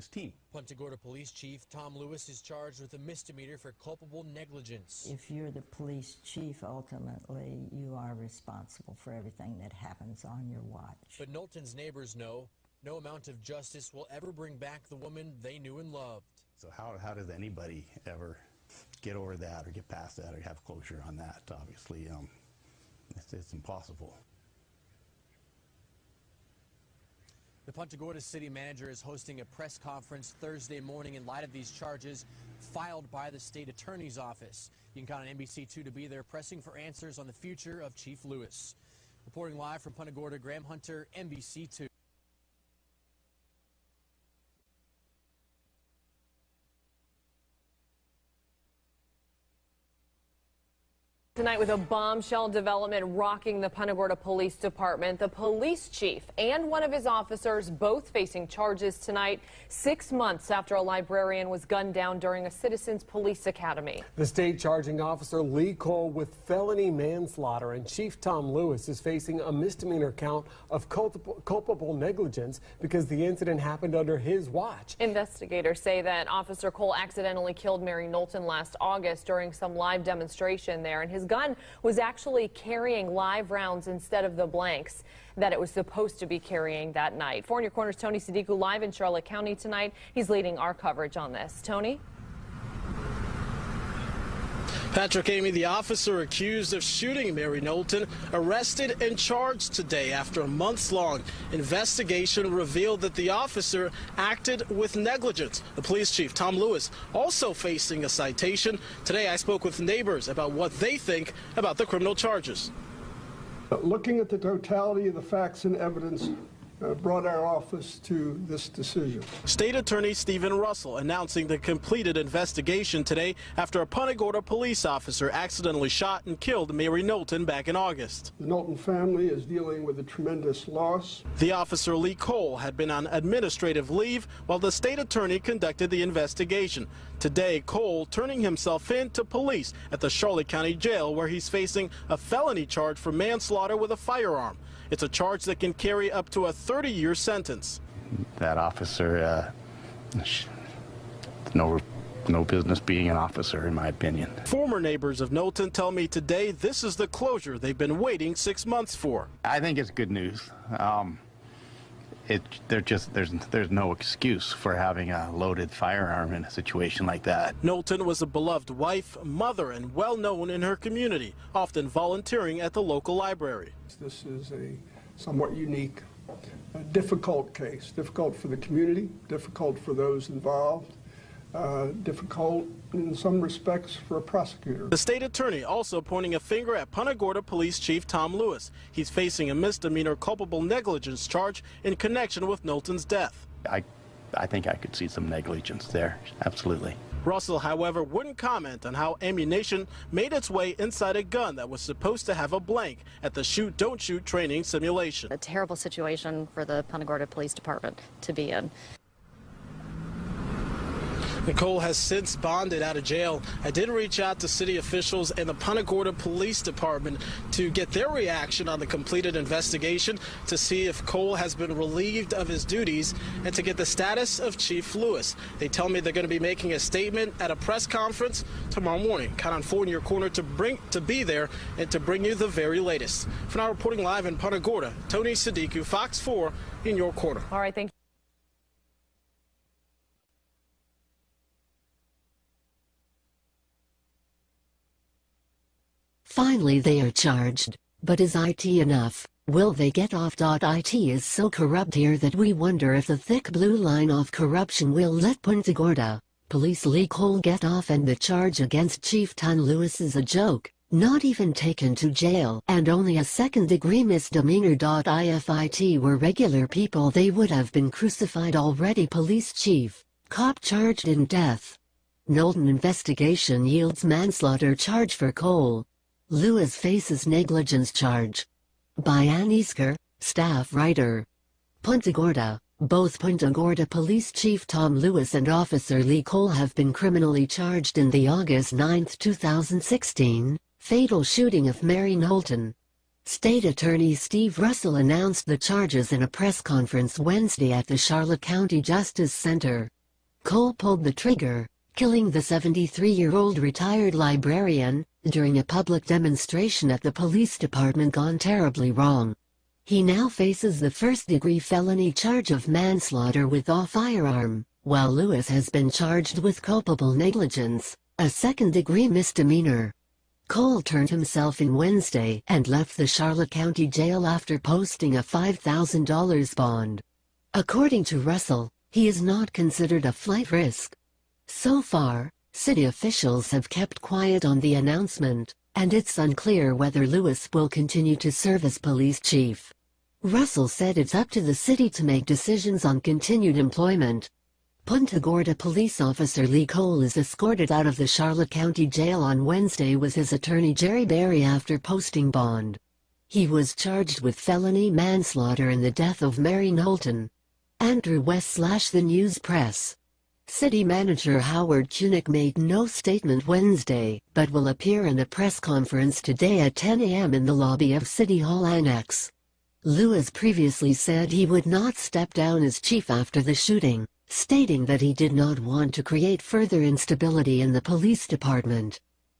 team. Punta Gorda Police Chief Tom Lewis is charged with a misdemeanor for culpable negligence. If you're the police chief, ultimately, you are responsible for everything that happens on your watch. But Knowlton's neighbors know no amount of justice will ever bring back the woman they knew and loved. So how does anybody ever get over that or get past that or have closure on that? Obviously, it's impossible. The Punta Gorda city manager is hosting a press conference Thursday morning in light of these charges filed by the state attorney's office. You can count on NBC2 to be there pressing for answers on the future of Chief Lewis. Reporting live from Punta Gorda, Graham Hunter, NBC2. Tonight with a bombshell development rocking the Punta Gorda Police Department. The police chief and one of his officers both facing charges tonight, 6 months after a librarian was gunned down during a Citizens Police Academy. The state charging officer Lee Cole with felony manslaughter, and Chief Tom Lewis is facing a misdemeanor count of culpable negligence because the incident happened under his watch. Investigators say that Officer Cole accidentally killed Mary Knowlton last August during some live demonstration there, and his gun was actually carrying live rounds instead of the blanks that it was supposed to be carrying that night. 4 in Your Corner's Tony Sadiku live in Charlotte County tonight. He's leading our coverage on this. Tony? Patrick, Amy, the officer accused of shooting Mary Knowlton, arrested and charged today after a months-long investigation revealed that the officer acted with negligence. The police chief, Tom Lewis, also facing a citation. Today I spoke with neighbors about what they think about the criminal charges. Looking at the totality of the facts and evidence, brought our office to this decision. State Attorney Stephen Russell announcing the completed investigation today after a Punta Gorda police officer accidentally shot and killed Mary Knowlton back in August. The Knowlton family is dealing with a tremendous loss. The officer Lee Cole had been on administrative leave while the state attorney conducted the investigation. Today, Cole turning himself in to police at the Charlotte County Jail, where he's facing a felony charge for manslaughter with a firearm. It's a charge that can carry up to a 30-year sentence. That officer, no business being an officer, in my opinion. Former neighbors of Knowlton tell me today this is the closure they've been waiting 6 months for. I think it's good news. There's no excuse for having a loaded firearm in a situation like that. Knowlton was a beloved wife, mother, and well-known in her community, often volunteering at the local library. This is a somewhat unique, difficult case. Difficult for the community, difficult for those involved, difficult in some respects for a prosecutor. The state attorney also pointing a finger at Punta Gorda Police Chief Tom Lewis. He's facing a misdemeanor culpable negligence charge in connection with Knowlton's death. I think I could see some negligence there, absolutely. Russell, however, wouldn't comment on how ammunition made its way inside a gun that was supposed to have a blank at the shoot-don't-shoot training simulation. A terrible situation for the Punta Gorda Police Department to be in. Nicole has since bonded out of jail. I did reach out to city officials and the Punta Gorda Police Department to get their reaction on the completed investigation, to see if Cole has been relieved of his duties, and to get the status of Chief Lewis. They tell me they're going to be making a statement at a press conference tomorrow morning. Count on 4 in Your Corner to be there and to bring you the very latest. For now, reporting live in Punta Gorda, Tony Sadiku, Fox 4 in Your Corner. All right, thank you. Finally they are charged, but is IT enough? Will they get off? It is so corrupt here that we wonder if the thick blue line of corruption will let Punta Gorda Police Lee Cole get off, and the charge against Chief Tom Lewis is a joke, not even taken to jail, and only a second-degree misdemeanor. If it were regular people, they would have been crucified already. Police chief, cop charged in death. Knowlton investigation yields manslaughter charge for Cole. Lewis faces negligence charge. By Ann Easker, staff writer. Punta Gorda. Both Punta Gorda Police Chief Tom Lewis and Officer Lee Cole have been criminally charged in the August 9, 2016, fatal shooting of Mary Knowlton. State Attorney Steve Russell announced the charges in a press conference Wednesday at the Charlotte County Justice Center. Cole pulled the trigger, killing the 73-year-old retired librarian, during a public demonstration at the police department gone terribly wrong. He now faces the first-degree felony charge of manslaughter with a firearm, while Lewis has been charged with culpable negligence, a second-degree misdemeanor. Cole turned himself in Wednesday and left the Charlotte County Jail after posting a $5,000 bond. According to Russell, he is not considered a flight risk. So far, city officials have kept quiet on the announcement, and it's unclear whether Lewis will continue to serve as police chief. Russell said it's up to the city to make decisions on continued employment. Punta Gorda police officer Lee Cole is escorted out of the Charlotte County Jail on Wednesday with his attorney Jerry Berry after posting bond. He was charged with felony manslaughter in the death of Mary Knowlton. Andrew West / The News Press. City Manager Howard Kunick made no statement Wednesday, but will appear in a press conference today at 10 a.m. in the lobby of City Hall Annex. Lewis previously said he would not step down as chief after the shooting, stating that he did not want to create further instability in the police department.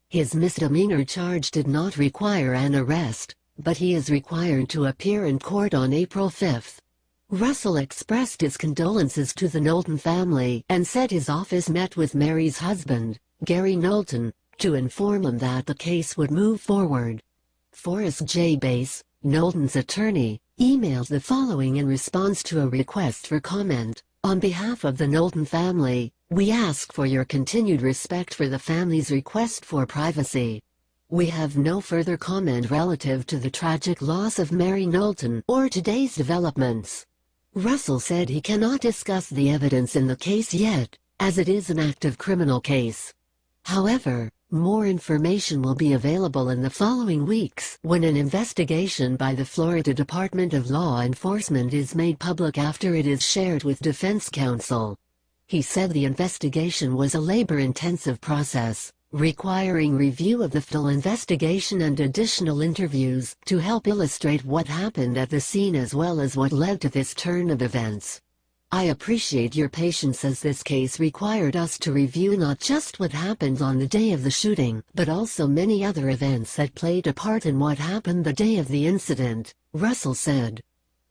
His misdemeanor charge did not require an arrest, but he is required to appear in court on April 5. Russell expressed his condolences to the Knowlton family and said his office met with Mary's husband, Gary Knowlton, to inform him that the case would move forward. Forrest J. Bass, Knowlton's attorney, emailed the following in response to a request for comment. On behalf of the Knowlton family, we ask for your continued respect for the family's request for privacy. We have no further comment relative to the tragic loss of Mary Knowlton or today's developments. Russell said he cannot discuss the evidence in the case yet, as it is an active criminal case. However, more information will be available in the following weeks when an investigation by the Florida Department of Law Enforcement is made public after it is shared with defense counsel. He said the investigation was a labor-intensive process, requiring review of the full investigation and additional interviews to help illustrate what happened at the scene as well as what led to this turn of events. I appreciate your patience as this case required us to review not just what happened on the day of the shooting, but also many other events that played a part in what happened the day of the incident, Russell said.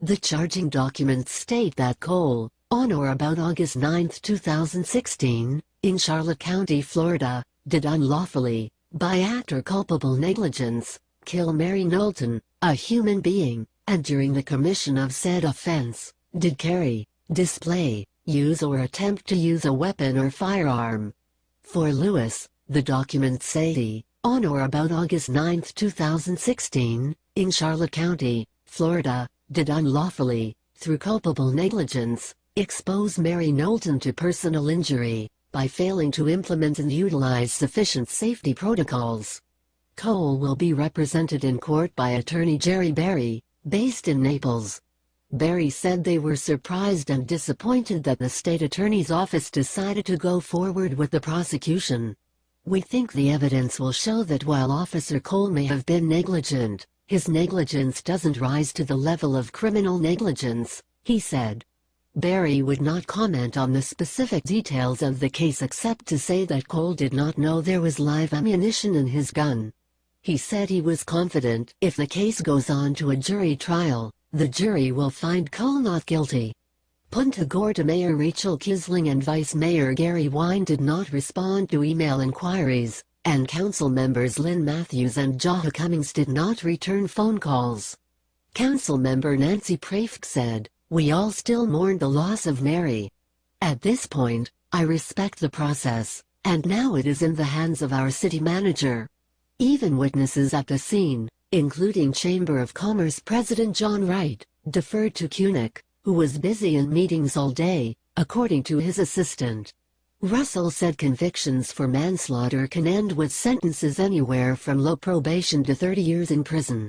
The charging documents state that Cole, on or about August 9, 2016, in Charlotte County, Florida, did unlawfully, by act or culpable negligence, kill Mary Knowlton, a human being, and during the commission of said offense, did carry, display, use or attempt to use a weapon or firearm. For Lewis, the documents say he, on or about August 9, 2016, in Charlotte County, Florida, did unlawfully, through culpable negligence, expose Mary Knowlton to personal injury, by failing to implement and utilize sufficient safety protocols. Cole will be represented in court by attorney Jerry Berry, based in Naples. Berry said they were surprised and disappointed that the state attorney's office decided to go forward with the prosecution. We think the evidence will show that while Officer Cole may have been negligent, his negligence doesn't rise to the level of criminal negligence, he said. Berry would not comment on the specific details of the case except to say that Cole did not know there was live ammunition in his gun. He said he was confident if the case goes on to a jury trial, the jury will find Cole not guilty. Punta Gorda Mayor Rachel Kisling and Vice Mayor Gary Wine did not respond to email inquiries, and council members Lynn Matthews and Jaha Cummings did not return phone calls. Councilmember Nancy Prafk said, "We all still mourn the loss of Mary. At this point, I respect the process, and now it is in the hands of our city manager." Even witnesses at the scene, including Chamber of Commerce President John Wright, deferred to KENNETH, who was busy in meetings all day, according to his assistant. Russell said convictions for manslaughter can end with sentences anywhere from low probation to 30 years in prison.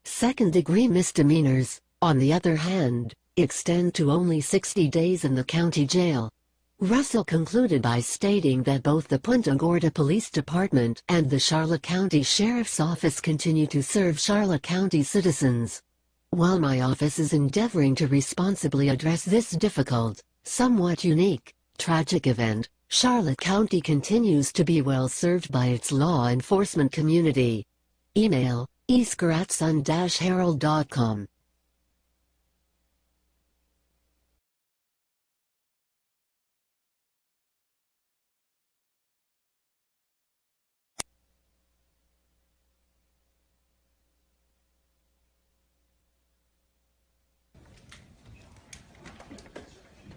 Second-degree misdemeanors, on the other hand, extend to only 60 days in the county jail. Russell concluded by stating that both the Punta Gorda Police Department and the Charlotte County Sheriff's Office continue to serve Charlotte County citizens. While my office is endeavoring to responsibly address this difficult, somewhat unique, tragic event, Charlotte County continues to be well served by its law enforcement community. Email, esker@sun-herald.com.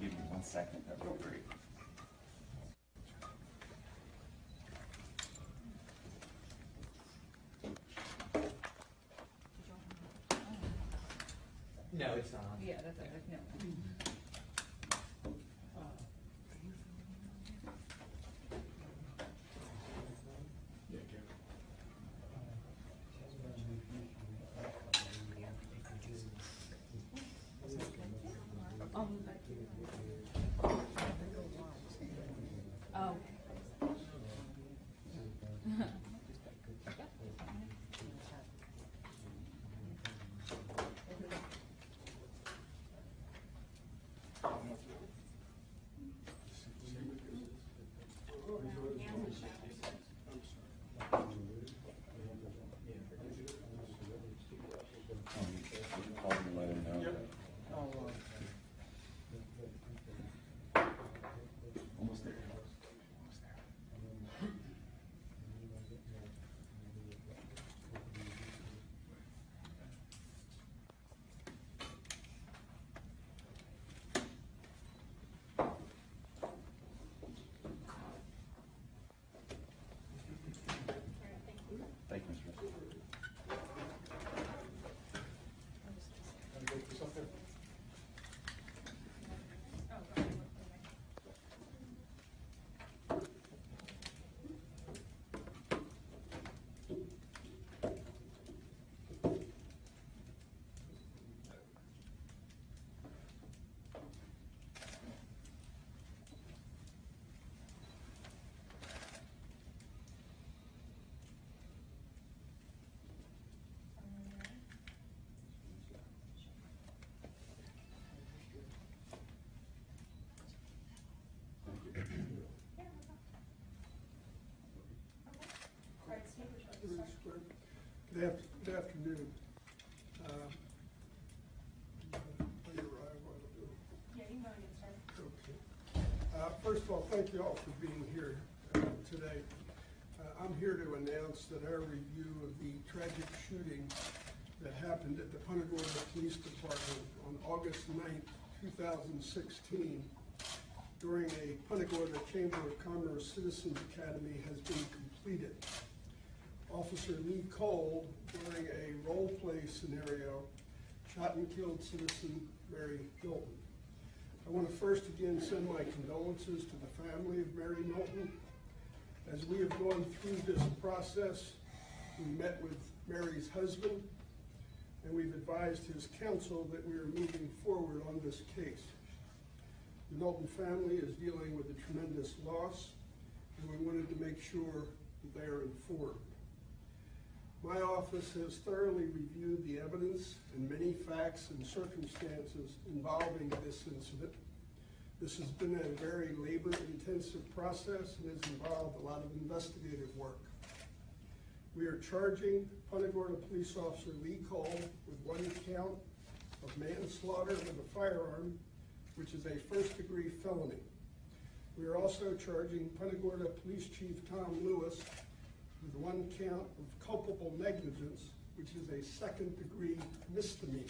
Give me 1 second, that'd be great. No, it's not. Yeah, that's it. No. Oh. Thank you, Mr. Good afternoon. First of all, thank you all for being here today. I'm here to announce that our review of the tragic shooting that happened at the Punta Gorda Police Department on August 9th, 2016 during a Punta Gorda Chamber of Commerce Citizens Academy has been completed. Officer Lee Cole, during a role-play scenario, shot and killed citizen Mary Knowlton. I want to first again send my condolences to the family of Mary Knowlton. As we have gone through this process, we met with Mary's husband, and we've advised his counsel that we are moving forward on this case. The Knowlton family is dealing with a tremendous loss, and we wanted to make sure that they are informed. My office has thoroughly reviewed the evidence and many facts and circumstances involving this incident. This has been a very labor-intensive process and has involved a lot of investigative work. We are charging Punta Gorda Police Officer Lee Cole with 1 count of manslaughter with a firearm, which is a first-degree felony. We are also charging Punta Gorda Police Chief Tom Lewis with 1 count of culpable negligence, which is a second-degree misdemeanor.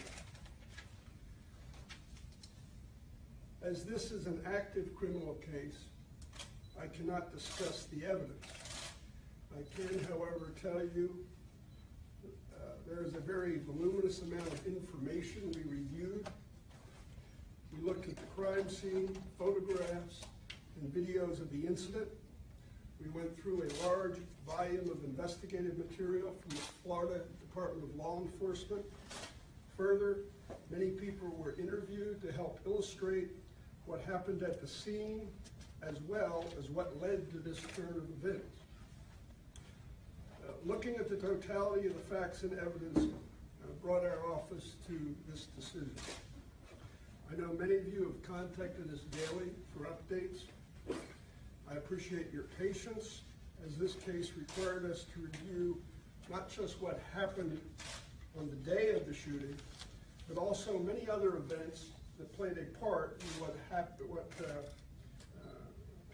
As this is an active criminal case, I cannot discuss the evidence. I can, however, tell you there is a very voluminous amount of information we reviewed. We looked at the crime scene, photographs, and videos of the incident. We went through a large volume of investigative material from the Florida Department of Law Enforcement. Further, many people were interviewed to help illustrate what happened at the scene, as well as what led to this turn of events. Looking at the totality of the facts and evidence brought our office to this decision. I know many of you have contacted us daily for updates. I appreciate your patience, as this case required us to review not just what happened on the day of the shooting, but also many other events that played a part in what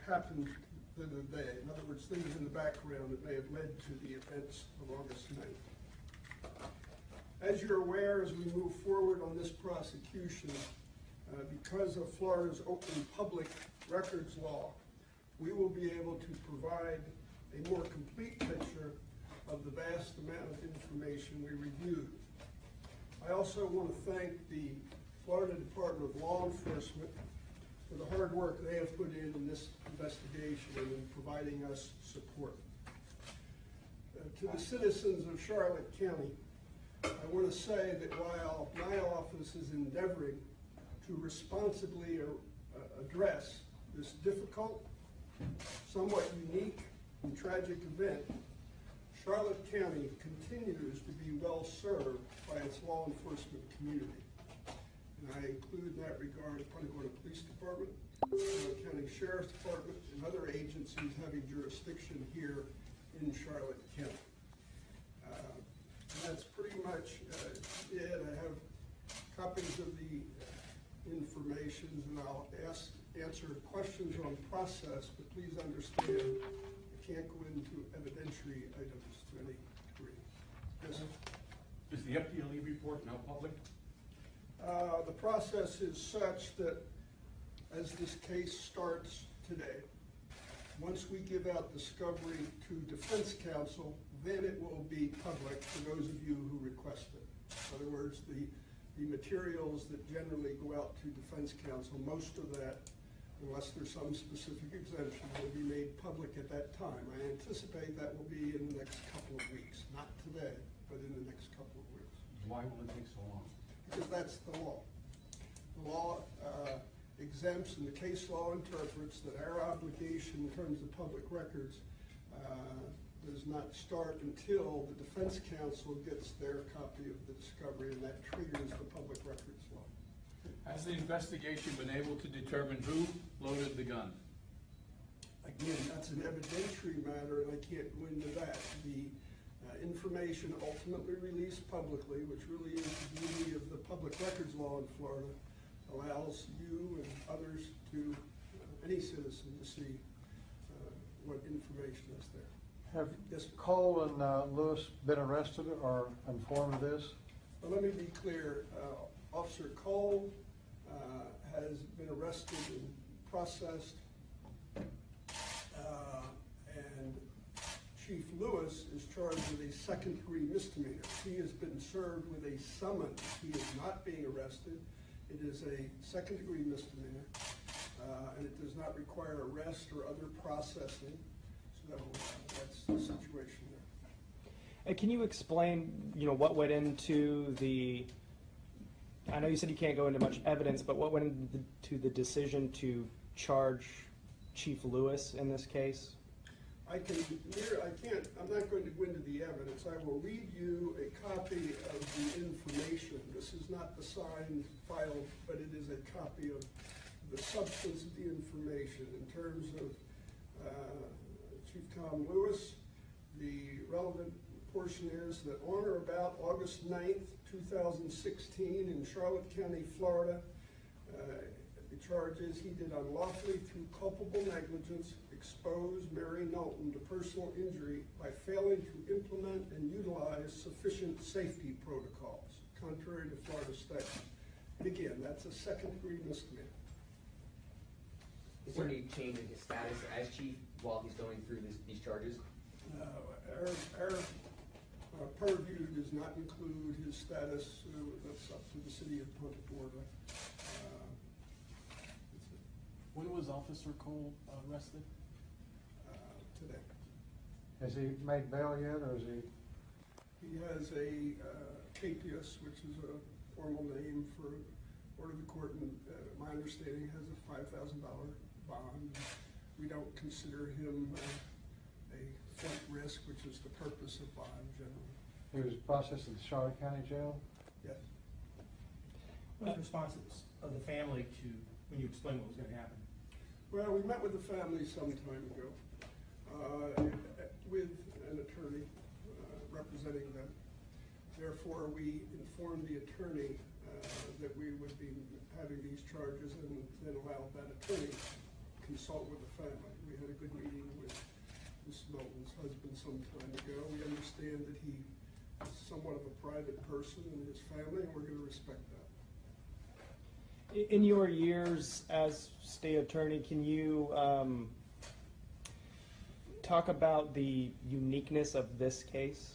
happened the day. In other words, things in the background that may have led to the events of August 9th. As you're aware, as we move forward on this prosecution, because of Florida's open public records law, we will be able to provide a more complete picture of the vast amount of information we reviewed. I also want to thank the Florida Department of Law Enforcement for the hard work they have put in this investigation and in providing us support. To the citizens of Charlotte County, I want to say that while my office is endeavoring to responsibly address this difficult, somewhat unique and tragic event, Charlotte County continues to be well served by its law enforcement community. And I include in that regard the Punta Gorda Police Department, Charlotte County Sheriff's Department, and other agencies having jurisdiction here in Charlotte County. And that's pretty much it. I have copies of the information, and I'll answer questions on process, but please understand I can't go into evidentiary items to any degree. Yes? Is the FDLE report now public? The process is such that as this case starts today, once we give out discovery to defense counsel, then it will be public for those of you who request it. In other words, the materials that generally go out to defense counsel, most of that, unless there's some specific exemption, will be made public at that time. I anticipate that will be in the next couple of weeks, not today, but in the next couple of weeks. Why will it take so long? Because that's the law. The law exempts, and the case law interprets that our obligation in terms of public records does not start until the defense counsel gets their copy of the discovery, and that triggers the public records law. Has the investigation been able to determine who loaded the gun? Again, that's an evidentiary matter, and I can't go into that. The information ultimately released publicly, which really is the beauty of the public records law in Florida, allows you and others to, any citizen, to see what information is there. Have Cole and Lewis been arrested or informed of this? Well, let me be clear. Officer Cole has been arrested and processed, and Chief Lewis is charged with a second-degree misdemeanor. He has been served with a summons. He is not being arrested. It is a second-degree misdemeanor, and it does not require arrest or other processing. So that's the situation there. And can you explain, what went into I know you said you can't go into much evidence, but what went into the decision to charge Chief Lewis in this case? I'm not going to go into the evidence. I will read you a copy of the information. This is not the signed file, but it is a copy of the substance of the information. In terms of Chief Tom Lewis, the relevant portion is that on or about August 9th, 2016 in Charlotte County, Florida, The charge is he did unlawfully through culpable negligence expose Mary Knowlton to personal injury by failing to implement and utilize sufficient safety protocols, contrary to Florida statute. And again, that's a second-degree misdemeanor. Is there any change in his status as chief while he's going through these charges? Our purview does not include his status. That's up to the city of Punta Gorda. When was Officer Cole arrested? Today. Has he made bail yet, or is he? He has a COPWATCH, which is a formal name for order of the court, and my understanding has a $5,000 bond. We don't consider him a flight risk, which is the purpose of bond generally. He was processed at the Charlotte County Jail? Yes. What was the response of the family to when you explained what was going to happen? Well, we met with the family some time ago with an attorney representing them. Therefore, we informed the attorney that we would be having these charges and then allowed that attorney to consult with the family. We had a good meeting with Ms. Knowlton's husband some time ago. We understand that he is somewhat of a private person in his family, and we're going to respect that. In your years as state attorney, can you talk about the uniqueness of this case?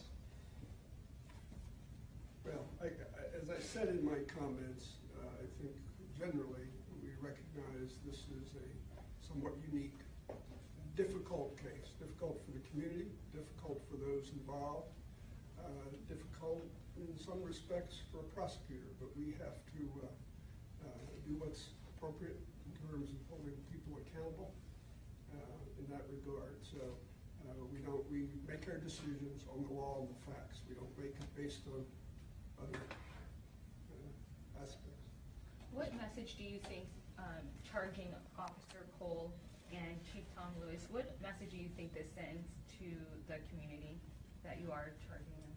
Well, as I said in my comments, I think generally we recognize this is a somewhat unique, difficult case. Difficult for the community, difficult for those involved, difficult in some respects for a prosecutor, but we have to do what's appropriate in terms of holding people accountable in that regard. So we make our decisions on the law and the facts. We don't make it based on other aspects. What message do you think charging Officer Cole and Chief Tom Lewis, what message do you think this sends to the community that you are charging them?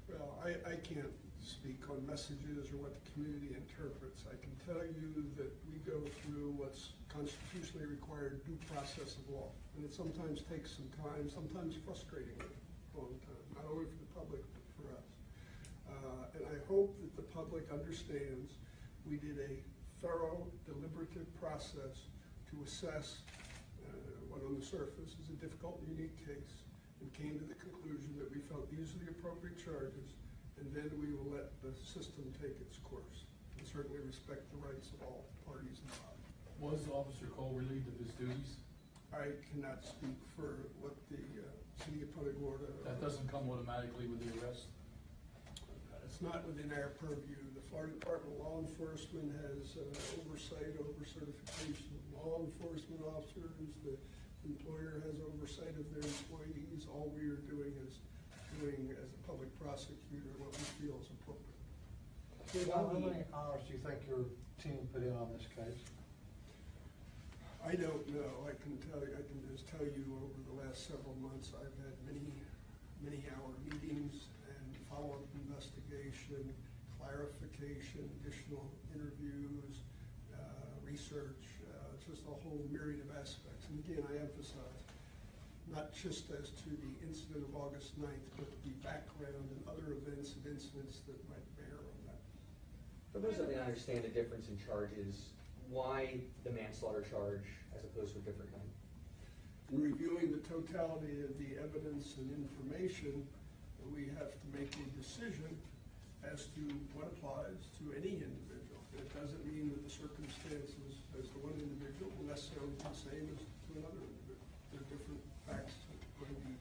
Well, I can't speak on messages or what the community interprets. I can tell you that we go through what's constitutionally required due process of law. And it sometimes takes some time, sometimes frustratingly long time, not only for the public, but for us. And I hope that the public understands we did a thorough, deliberative process to assess what on the surface is a difficult and unique case, and came to the conclusion that we felt these are the appropriate charges, and then we will let the system take its course, and certainly respect the rights of all parties involved. Was Officer Cole relieved of his duties? I cannot speak for what the city of Punta Gorda. That doesn't come automatically with the arrest? It's not within our purview. The Florida Department of Law Enforcement has oversight over certification of law enforcement officers. The employer has oversight of their employees. All we are doing is doing, as a public prosecutor, what we feel is appropriate. How many hours do you think your team put in on this case? I don't know. I can just tell you over the last several months I've had many hour meetings and follow-up investigation, clarification, additional interviews, research, just a whole myriad of aspects. And again, I emphasize, not just as to the incident of August 9th, but the background and other events and incidents that might bear on that. For those that may understand the difference in charges, why the manslaughter charge as opposed to a different kind? In reviewing the totality of the evidence and information, we have to make a decision as to what applies to any individual. It doesn't mean that the circumstances as to one individual will necessarily be the same as to another individual. There are different facts going to be.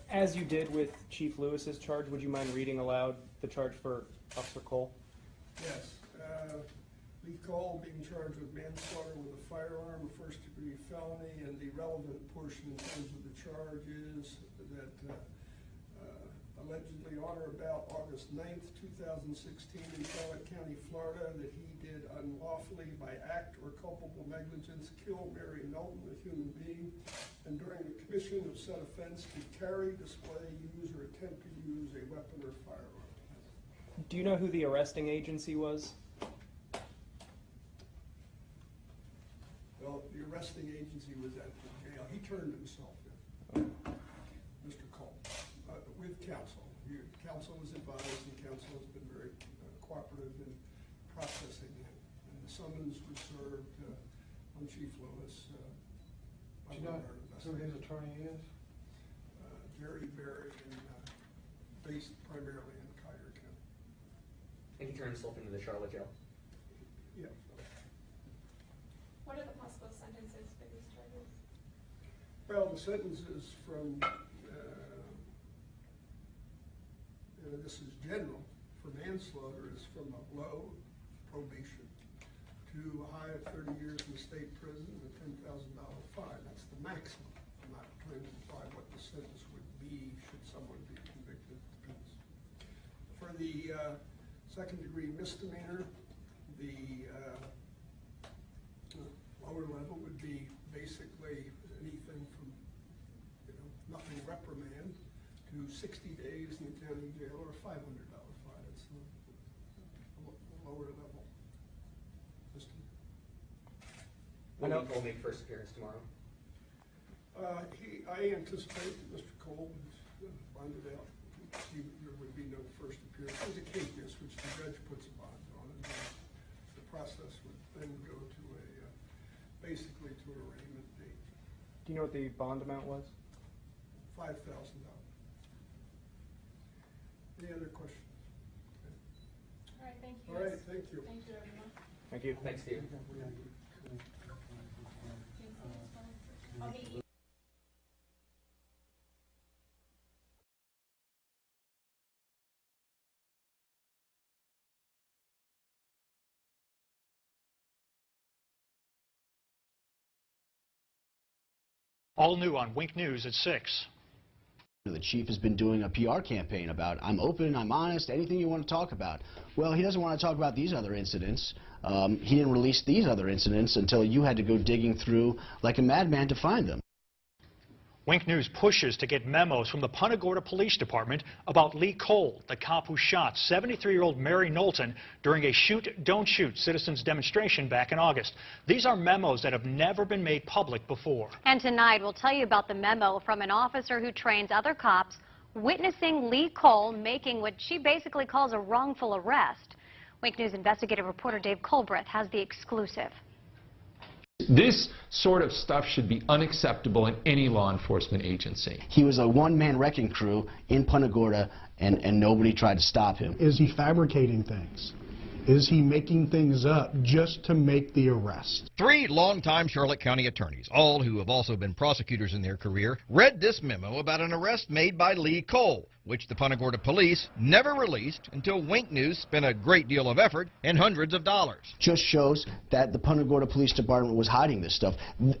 As you did with Chief Lewis's charge, would you mind reading aloud the charge for Officer Cole? Yes. Lee Cole being charged with manslaughter with a firearm, a first-degree felony, and the relevant portion in terms of the charge is that allegedly on or about August 9th, 2016 in Charlotte County, Florida, that he did unlawfully by act or culpable negligence kill Mary Knowlton, a human being, and during the commission of said offense to carry, display, use, or attempt to use a weapon or firearm. Do you know who the arresting agency was? Well, the arresting agency was at the jail. He turned himself in, Mr. Cole, with counsel. Counsel was advised, and counsel has been very cooperative in processing him. And the summons was served on Chief Lewis. Do you know who his attorney is? Jerry Berry, and based primarily in Collier County. And he turned himself into the Charlotte jail? Yeah. What are the possible sentences for these charges? Well, the sentences from, this is general, for manslaughter is from a low probation to a high of 30 years in the state prison and a $10,000 fine. That's the maximum. I'm not trying to imply what the sentence would be should someone be convicted. Depends. For the second-degree misdemeanor, the lower level would be basically anything from nothing reprimand to 60 days in the county jail or a $500 fine. It's the lower level. Will Cole make first appearance tomorrow? I anticipate that Mr. Cole is bonded out. There would be no first appearance. There's a capious, which the judge puts a bond on, and the process would then go to basically to an arraignment date. Do you know what the bond amount was? $5,000. Any other questions? All right, thank you. All right, thank you. Thank you, everyone. Thank you. Thanks, Steve. I'll meet you. All new on Wink News at 6. The chief has been doing a PR campaign about, I'm open, I'm honest, anything you want to talk about. Well, he doesn't want to talk about these other incidents. He didn't release these other incidents until you had to go digging through like a madman to find them. Wink News pushes to get memos from the Punta Gorda Police Department about Lee Cole, the cop who shot 73-year-old Mary Knowlton during a shoot, don't shoot citizens demonstration back in August. These are memos that have never been made public before. And tonight we'll tell you about the memo from an officer who trains other cops witnessing Lee Cole making what she basically calls a wrongful arrest. Wink News investigative reporter Dave Colbreth has the exclusive. This sort of stuff should be unacceptable in any law enforcement agency. He was a one-man wrecking crew in Punta Gorda, and nobody tried to stop him. Is he fabricating things? Is he making things up just to make the arrest? 3 longtime Charlotte County attorneys, all who have also been prosecutors in their career, read this memo about an arrest made by Lee Cole, which the Punta Gorda police never released until Wink News spent a great deal of effort and hundreds of dollars. Just shows that the Punta Gorda Police Department was hiding this stuff.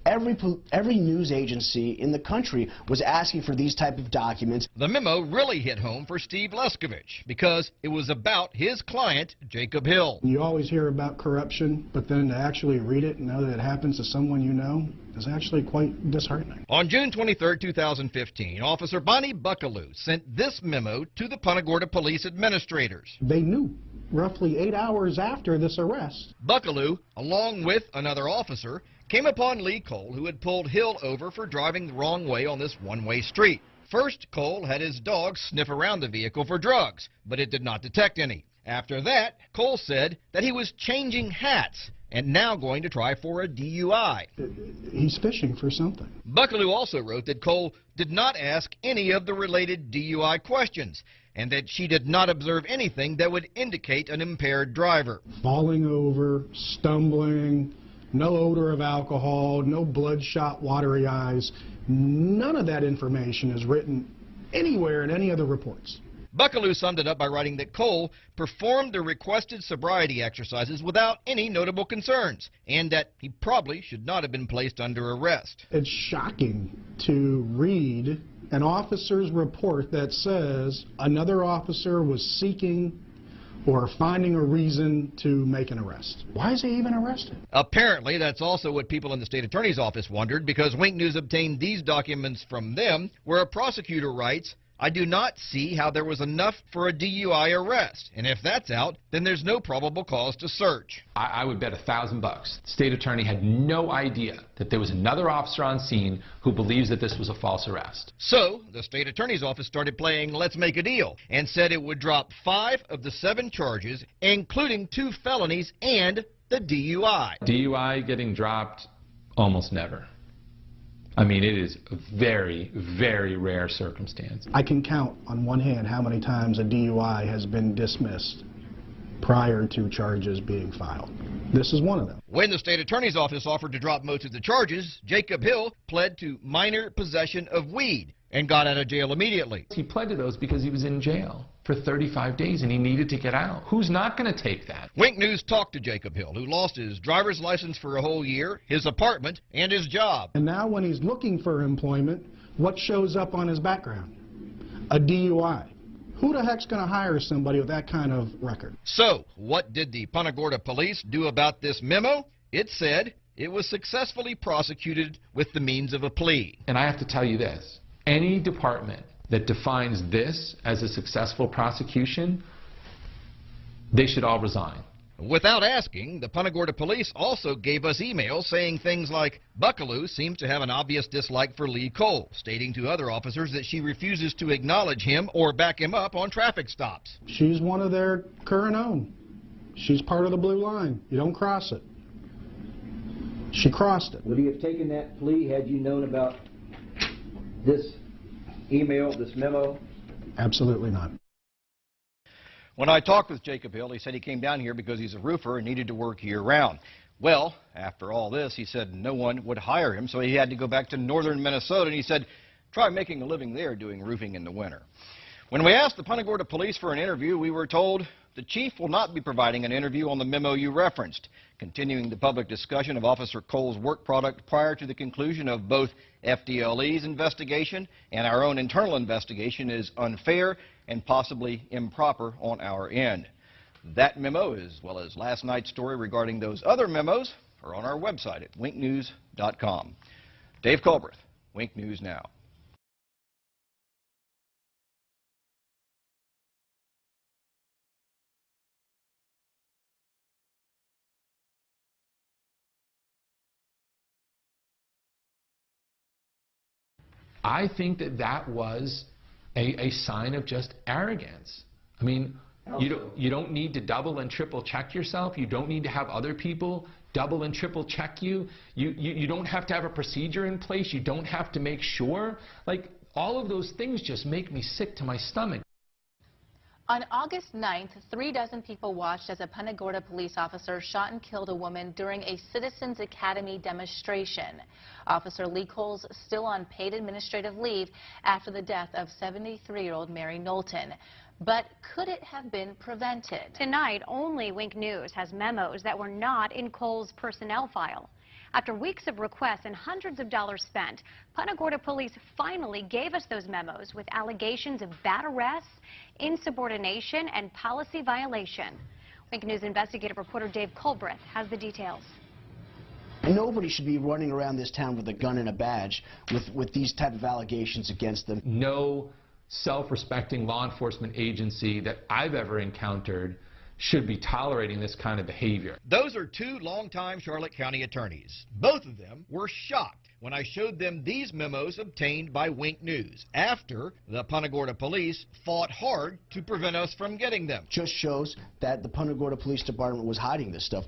Every news agency in the country was asking for these type of documents. The memo really hit home for Steve Leskovich because it was about his client, Jacob Hill. You always hear about corruption, but then to actually read it and know that it happens to someone you know is actually quite disheartening. On June 23, 2015, Officer Bonnie Buckaloo sent this memo to the Punta Gorda police administrators. They knew roughly 8 hours after this arrest. Buckaloo, along with another officer, came upon Lee Cole, who had pulled Hill over for driving the wrong way on this one-way street. First, Cole had his dog sniff around the vehicle for drugs, but it did not detect any. After that, Cole said that he was changing hats and now going to try for a DUI. He's fishing for something. Buckaloo also wrote that Cole did not ask any of the related DUI questions and that she did not observe anything that would indicate an impaired driver. Falling over, stumbling, no odor of alcohol, no bloodshot, watery eyes. None of that information is written anywhere in any of the reports. Buckaloo summed it up by writing that Cole performed the requested sobriety exercises without any notable concerns, and that he probably should not have been placed under arrest. It's shocking to read an officer's report that says another officer was seeking or finding a reason to make an arrest. Why is he even arrested? Apparently, that's also what people in the state attorney's office wondered, because Wink News obtained these documents from them, where a prosecutor writes, I do not see how there was enough for a DUI arrest, and if that's out, then there's no probable cause to search. I would bet $1,000 the state attorney had no idea that there was another officer on scene who believes that this was a false arrest. So, the state attorney's office started playing Let's Make a Deal and said it would drop 5 of the 7 charges, including 2 felonies and the DUI. DUI getting dropped almost never. I mean, it is a very, very rare circumstance. I can count on one hand how many times a DUI has been dismissed prior to charges being filed. This is one of them. When the state attorney's office offered to drop most of the charges, Jacob Hill pled to minor possession of weed and got out of jail immediately. He pled to those because he was in jail for 35 days and he needed to get out. Who's not going to take that? Wink News talked to Jacob Hill, who lost his driver's license for a whole year, his apartment, and his job. And now when he's looking for employment, what shows up on his background? A DUI. Who the heck's going to hire somebody with that kind of record? So, what did the Punta Gorda police do about this memo? It said it was successfully prosecuted with the means of a plea. And I have to tell you this. Any department that defines this as a successful prosecution, they should all resign. Without asking, the Punta Gorda police also gave us emails saying things like, Buckaloo seems to have an obvious dislike for Lee Cole, stating to other officers that she refuses to acknowledge him or back him up on traffic stops. She's one of their current own. She's part of the blue line. You don't cross it. She crossed it. Would he have taken that plea had you known about this email, this memo? Absolutely not. When I talked with Jacob Hill, he said he came down here because he's a roofer and needed to work year-round. Well, after all this, he said no one would hire him, so he had to go back to northern Minnesota, and he said, try making a living there doing roofing in the winter. When we asked the Punta Gorda police for an interview, we were told the chief will not be providing an interview on the memo you referenced, continuing the public discussion of Officer Cole's work product prior to the conclusion of both FDLE's investigation and our own internal investigation is unfair and possibly improper on our end. That memo, as well as last night's story regarding those other memos, are on our website at winknews.com. Dave Colbreth, Wink News Now. I think that that was a sign of just arrogance. I mean, you don't need to double and triple check yourself. You don't need to have other people double and triple check you. You don't have to have a procedure in place. You don't have to make sure. Like, all of those things just make me sick to my stomach. On August 9th, 3 dozen people watched as a Punta Gorda police officer shot and killed a woman during a Citizens Academy demonstration. Officer Lee Cole's still on paid administrative leave after the death of 73-year-old Mary Knowlton. But could it have been prevented? Tonight, only Wink News has memos that were not in Cole's personnel file. After weeks of requests and hundreds of dollars spent, Punta Gorda police finally gave us those memos with allegations of bad arrests, insubordination, and policy violation. Wink News investigative reporter Dave Colbreth has the details. Nobody should be running around this town with a gun and a badge with these type of allegations against them. No self-respecting law enforcement agency that I've ever encountered should be tolerating this kind of behavior. Those are 2 longtime Charlotte County attorneys. Both of them were shocked when I showed them these memos obtained by Wink News after the Punta Gorda police fought hard to prevent us from getting them. Just shows that the Punta Gorda Police Department was hiding this stuff.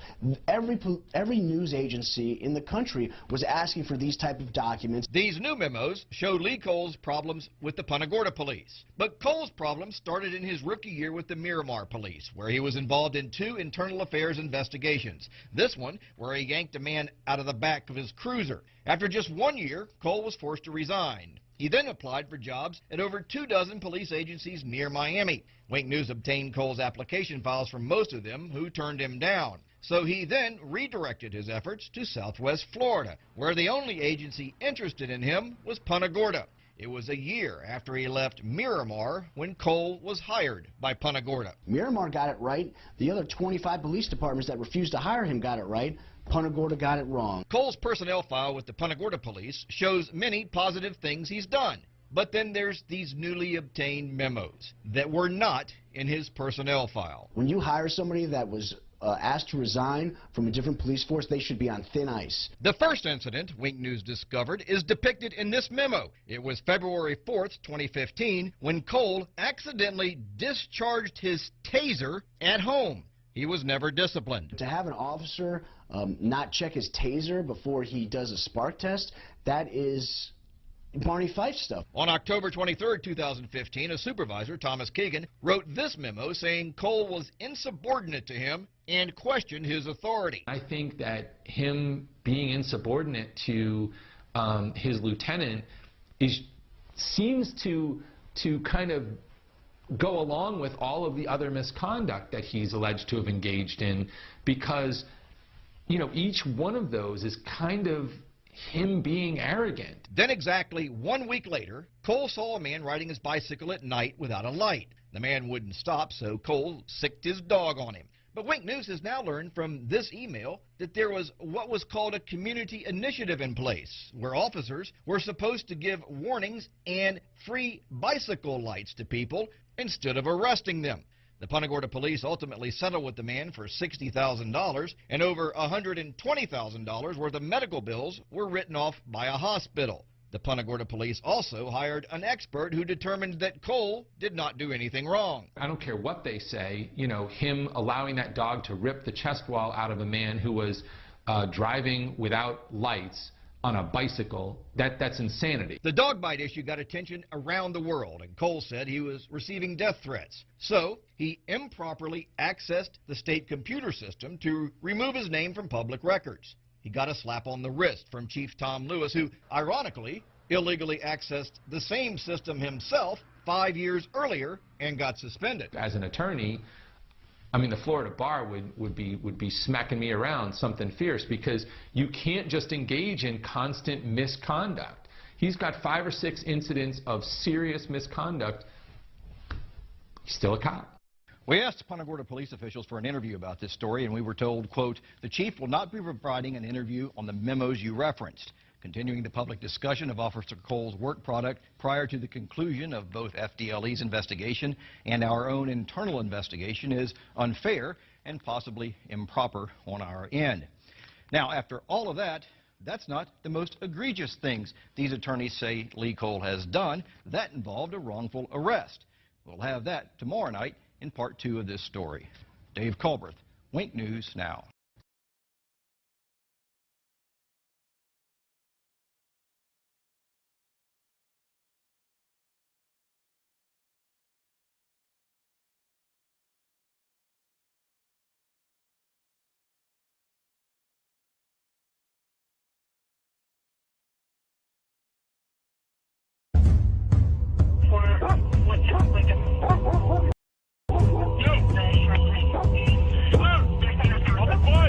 Every news agency in the country was asking for these type of documents. These new memos show Lee Cole's problems with the Punta Gorda police. But Cole's problems started in his rookie year with the Miramar police, where he was involved in 2 internal affairs investigations. This one, where he yanked a man out of the back of his cruiser. After just 1 year, Cole was forced to resign. He then applied for jobs at over 2 dozen police agencies near Miami. Wink News obtained Cole's application files from most of them, who turned him down. So he then redirected his efforts to Southwest Florida, where the only agency interested in him was Punta Gorda. It was a year after he left Miramar when Cole was hired by Punta Gorda. Miramar got it right. The other 25 police departments that refused to hire him got it right. Punta Gorda got it wrong. Cole's personnel file with the Punta Gorda police shows many positive things he's done. But then there's these newly obtained memos that were not in his personnel file. When you hire somebody that was asked to resign from a different police force, they should be on thin ice. The first incident Wink News discovered is depicted in this memo. It was February 4th, 2015, when Cole accidentally discharged his taser at home. He was never disciplined. To have an officer not check his taser before he does a spark test, that is Barney Fife stuff. On October 23, 2015, a supervisor, Thomas Keegan, wrote this memo saying Cole was insubordinate to him and questioned his authority. I think that him being insubordinate to his lieutenant seems to kind of go along with all of the other misconduct that he's alleged to have engaged in, because, you know, each one of those is kind of him being arrogant. Then exactly 1 week later, Cole saw a man riding his bicycle at night without a light. The man wouldn't stop, so Cole sicked his dog on him. But Wink News has now learned from this email that there was what was called a community initiative in place, where officers were supposed to give warnings and free bicycle lights to people instead of arresting them. The Punta Gorda police ultimately settled with the man for $60,000, and over $120,000 worth of medical bills were written off by a hospital. The Punta Gorda police also hired an expert who determined that Cole did not do anything wrong. I don't care what they say, you know, him allowing that dog to rip the chest wall out of a man who was driving without lights on a bicycle, that's insanity. The dog bite issue got attention around the world, and Cole said he was receiving death threats. So he improperly accessed the state computer system to remove his name from public records. He got a slap on the wrist from Chief Tom Lewis, who, ironically, illegally accessed the same system himself 5 years earlier and got suspended. As an attorney, I mean, the Florida bar would be smacking me around something fierce, because you can't just engage in constant misconduct. He's got 5 or 6 incidents of serious misconduct. He's still a cop. We asked Punta Gorda police officials for an interview about this story, and we were told, quote, "The chief will not be providing an interview on the memos you referenced. Continuing the public discussion of Officer Cole's work product prior to the conclusion of both FDLE's investigation and our own internal investigation is unfair and possibly improper on our end." Now, after all of that, that's not the most egregious things these attorneys say Lee Cole has done. That involved a wrongful arrest. We'll have that tomorrow night in part 2 of this story. Dave Culbreth, Wink News Now. Hello?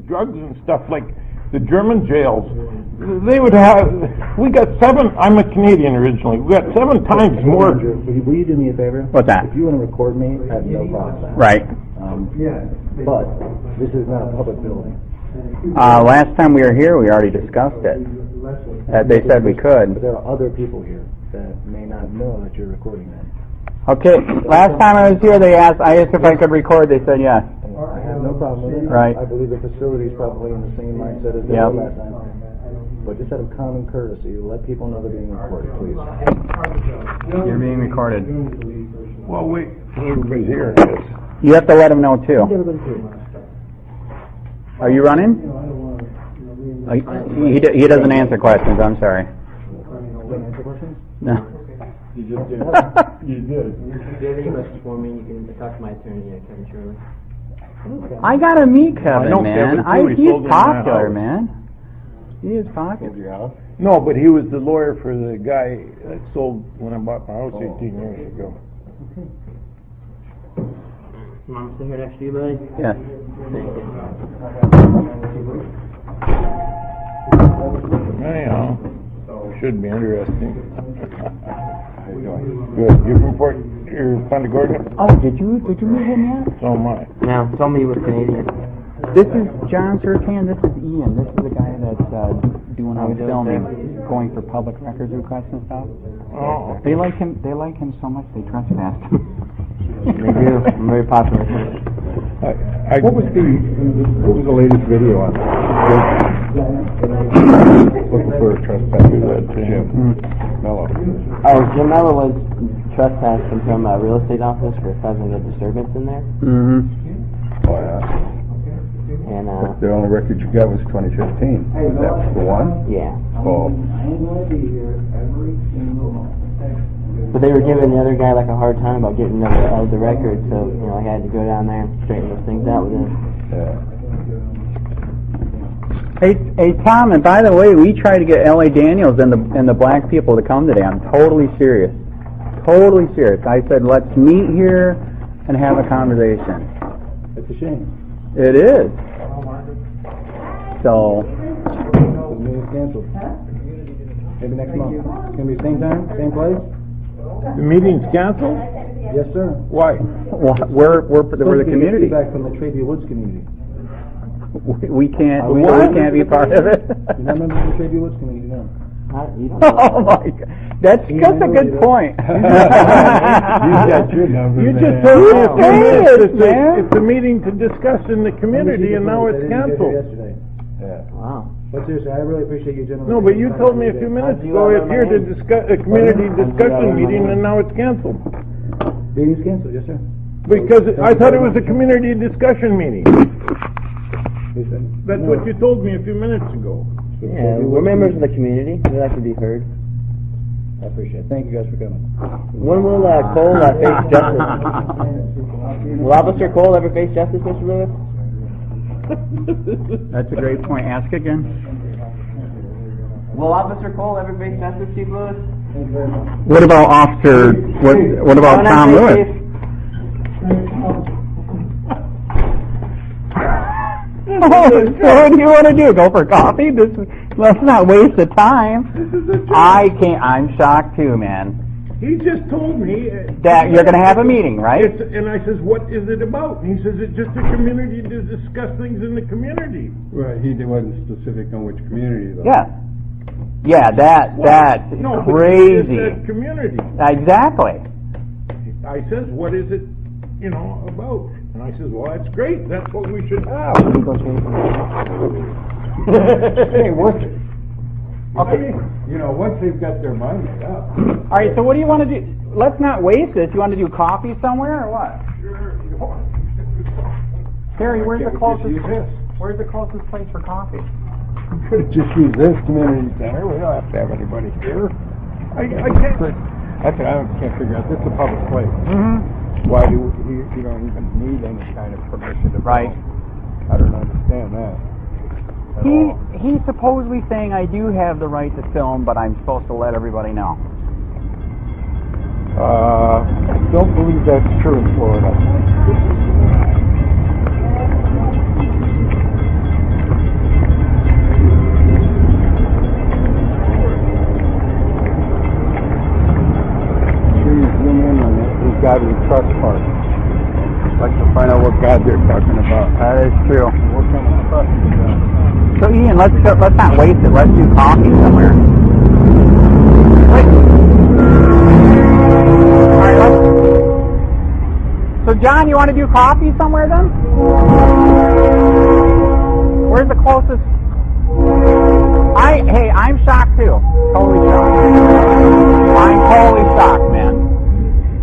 drugs and stuff like the German jails, they would have, we got I'm a Canadian originally, we got 7 times more. Will you do me a favor? What's that? If you want to record me, I have no problem with that. Right. But this is not a public building. Last time we were here, we already discussed it. They said we could. But there are other people here that may not know that you're recording them. Okay, last time I was here, I asked if I could record, they said yes. I have no problem with it. Right. I believe the facility is probably in the same mindset as they were last time. But just out of common courtesy, let people know they're being recorded, please. You're being recorded. Well, wait, everybody's here. You have to let them know too. Are you running? He doesn't answer questions, I'm sorry. Answer questions? No. You just did. You did. If you have any questions for me, you can talk to my attorney, Kevin Shirley. I gotta meet Kevin, man. He's popular, house. man. He is popular. No, but he was the lawyer for the guy that sold when I bought my house 18 years ago. Mom, sit here next to you, buddy? Yeah. Anyhow, should be interesting. Good. You're from Punta Gorda? Oh, did you meet him yet? So am I. No, tell me he was Canadian. This is John Sertan, this is Ian. This is the guy that's doing all the filming, going for public records requests and stuff. Oh. They like him so much they trespass him. They do. I'm very popular. What was the latest video on? Looking for a trespasser. Jim Mello. Oh, Jim Mello was trespassed from some real estate office for causing a disturbance in there. Mm-hmm. Oh, yeah. And the only record you got was 2015. Was that the one? Yeah. Oh. But they were giving the other guy like a hard time about getting the record, so I had to go down there and straighten those things out with him. Yeah. Hey Tom, and by the way, we tried to get L.A. Daniels and the black people to come today. I'm totally serious. Totally serious. I said, let's meet here and have a conversation. It's a shame. It is. So. The meeting's canceled. Maybe next month. It's going to be same time, same place? The meeting's canceled? Yes, sir. Why? We're the community. Feedback from the Traby Woods community. We can't be part of it. You're not members of the Traby Woods community, no. Oh my God, that's a good point. You just told me a few minutes. It's a meeting to discuss in the community, and now it's canceled. Yeah. Wow. But seriously, I really appreciate you gentlemen. No, but you told me a few minutes ago it's here to discuss a community discussion meeting, and now it's canceled. Meeting's canceled, yes, sir. Because I thought it was a community discussion meeting. That's what you told me a few minutes ago. Yeah, we're members of the community. We like to be heard. I appreciate it. Thank you guys for coming. When will Cole face justice? Will Officer Cole ever face justice, Mr. Lewis? That's a great point. Ask again. Will Officer Cole ever face justice, Chief Lewis? What about What about Tom Lewis? So what do you want to do? Go for coffee? Let's not waste the time. I'm shocked too, man. He just told me that you're going to have a meeting, right? And I says, what is it about? And he says, it's just a community to discuss things in the community. Right, he wasn't specific on which community, though. Yeah, that's crazy. That community. Exactly. I says, what is it, about? And I says, well, that's great. That's what we should have. Hey, what? Okay. Once they've got their mind made up. All right, so what do you want to do? Let's not waste this. You want to do coffee somewhere or what? Harry, where's the closest place for coffee? We could have just used this community center. We don't have to have anybody here. I can't. That's what I can't figure out. This is a public place. Mm-hmm. Why do you don't even need any kind of permission to Right. I don't understand that. He's supposedly saying I do have the right to film, but I'm supposed to let everybody know. I don't believe that's true in Florida. God we trust part. Like to find out what God they're talking about. That is true. What kind of trust is that? So Ian, let's not waste it. Let's do coffee somewhere. Wait. All right, so John, you want to do coffee somewhere then? Where's the closest? Hey, I'm shocked too. Totally shocked. I'm totally shocked, man.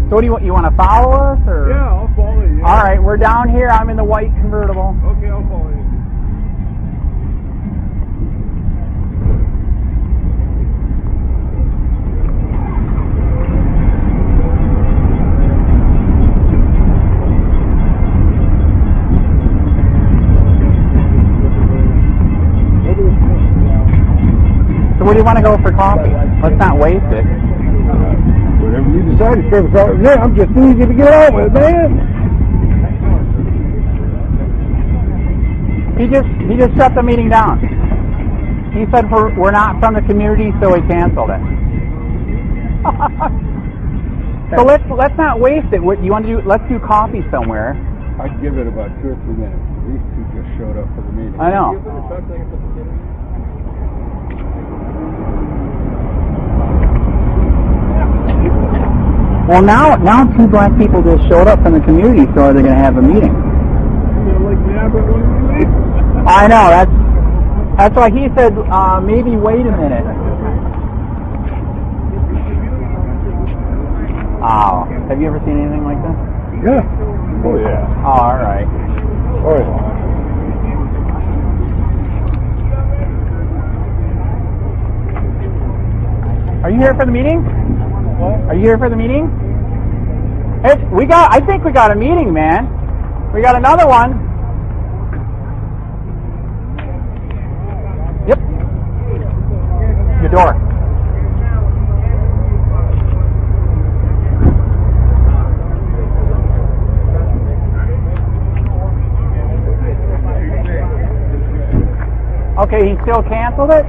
So what do you want to follow us or? Yeah, I'll follow you. All right, we're down here. I'm in the white convertible. Okay, I'll follow you. So where do you want to go for coffee? Let's not waste it. Whatever you decide to serve out. Yeah, I'm just easy to get on with, man. He just shut the meeting down. He said we're not from the community, so he canceled it. So let's not waste it. What you want to do? Let's do coffee somewhere. I'd give it about 2 or 3 minutes. These two just showed up for the meeting. I know. Well, now 2 black people just showed up from the community, so they're going to have a meeting. I know. That's why he said maybe wait a minute. Oh, have you ever seen anything like that? Yeah. Oh yeah. Oh, all right. Oh yeah. Are you here for the meeting? Are you here for the meeting? Hey, I think we got a meeting, man. We got another one. Yep. Your door. Okay, he still canceled it?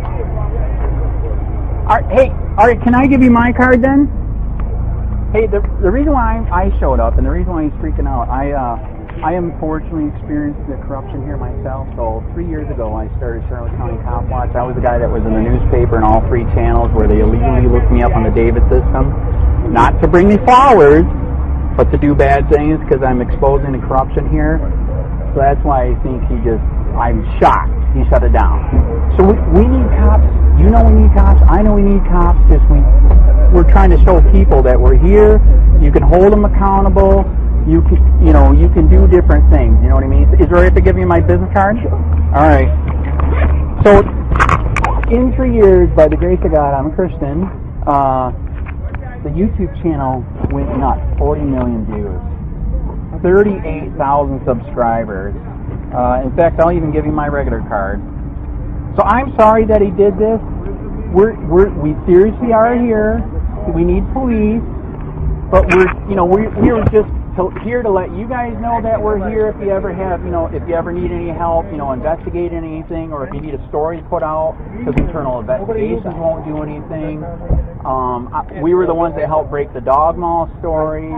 All right, can I give you my card then? Hey, the reason why I showed up and the reason why he's freaking out, I unfortunately experienced the corruption here myself. So 3 years ago, I started Charlotte County COPWATCH. I was the guy that was in the newspaper and all 3 channels where they illegally looked me up on the David system. Not to bring me flowers, but to do bad things because I'm exposing the corruption here. So that's why I think I'm shocked. He shut it down. So we need cops. You know we need cops. I know we need cops. We're trying to show people that we're here. You can hold them accountable. You can do different things. You know what I mean? Is it all right to give you my business card? All right. So in 3 years, by the grace of God, I'm a Christian. The YouTube channel went nuts. 40 million views. 38,000 subscribers. In fact, I'll even give you my regular card. So I'm sorry that he did this. We seriously are here. We need police, but we were just here to let you guys know that we're here. If you ever have, if you ever need any help, investigating anything, or if you need a story put out, because internal investigations won't do anything. We were the ones that helped break the dog mall story.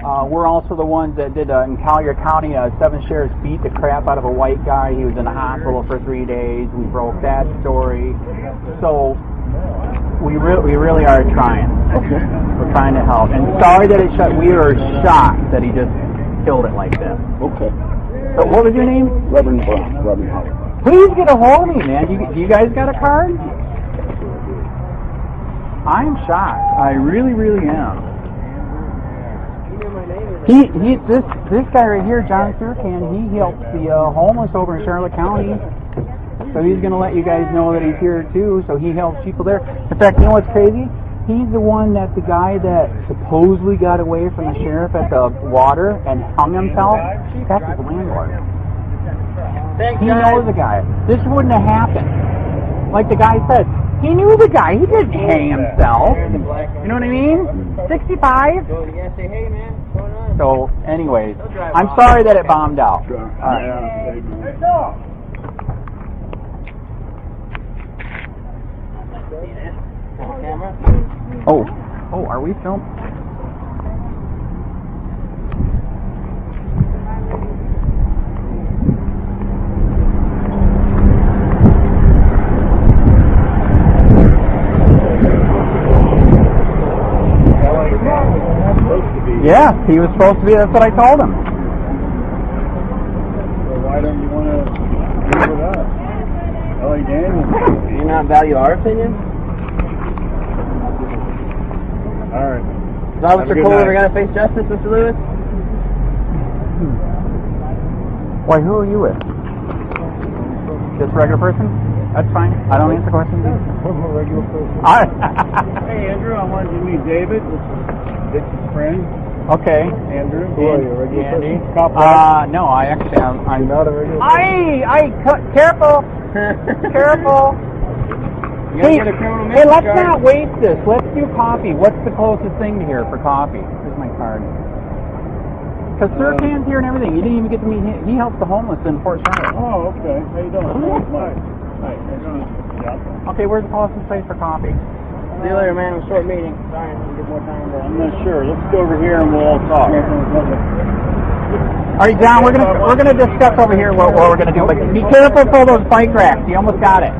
We're also the ones that did, in Collier County, 7 sheriffs beat the crap out of a white guy. He was in the hospital for 3 days. We broke that story. So we really are trying. Okay. We're trying to help. And sorry that it shut. We are shocked that he just killed it like this. Okay. So what was your name? Reverend Brown. Reverend Howard. Please get a hold of me, man. Do you guys got a card? I'm shocked. I really, really am. This guy right here, John Surcan, he helps the homeless over in Charlotte County. So he's going to let you guys know that he's here too. So he helps people there. In fact, you know what's crazy? He's the one that's the guy that supposedly got away from the sheriff at the water and hung himself. That's his landlord. He knows the guy. This wouldn't have happened. Like the guy said, he knew the guy. He didn't hang himself. You know what I mean? 65? So, anyways, I'm sorry that it bombed out. All right. Oh, are we filming? Yeah, he was supposed to be. That's what I told him. So why don't you want to deal with us? Ellie Daniels. Do you not value our opinion? All right. Is Officer Cole ever going to face justice, Mr. Lewis? Why, who are you with? Just a regular person? That's fine. I don't answer questions. I'm a regular person. Hey, Andrew, I wanted you to meet David. Dick's friend. Okay. Andrew. Who are you, a regular Andy. person? COPWATCH? No, I actually am. I'm not a regular person? Careful! Careful! Hey, hey, let's not waste this. Let's do coffee. What's the closest thing to here for coffee? Here's my card. Because Sirkan's here and everything. You didn't even get to meet him. He helps the homeless in Fort Charlotte. Oh, okay. How you doing? Hi. Hi. How you doing? Yeah. Okay, where's the closest place for coffee? See you later, man. It was a short meeting. Sorry, I didn't get more time. I'm not sure. Let's go over here and we'll all talk. All right, John, we're gonna discuss over here what we're gonna do. But be careful for those bike racks. You almost got it.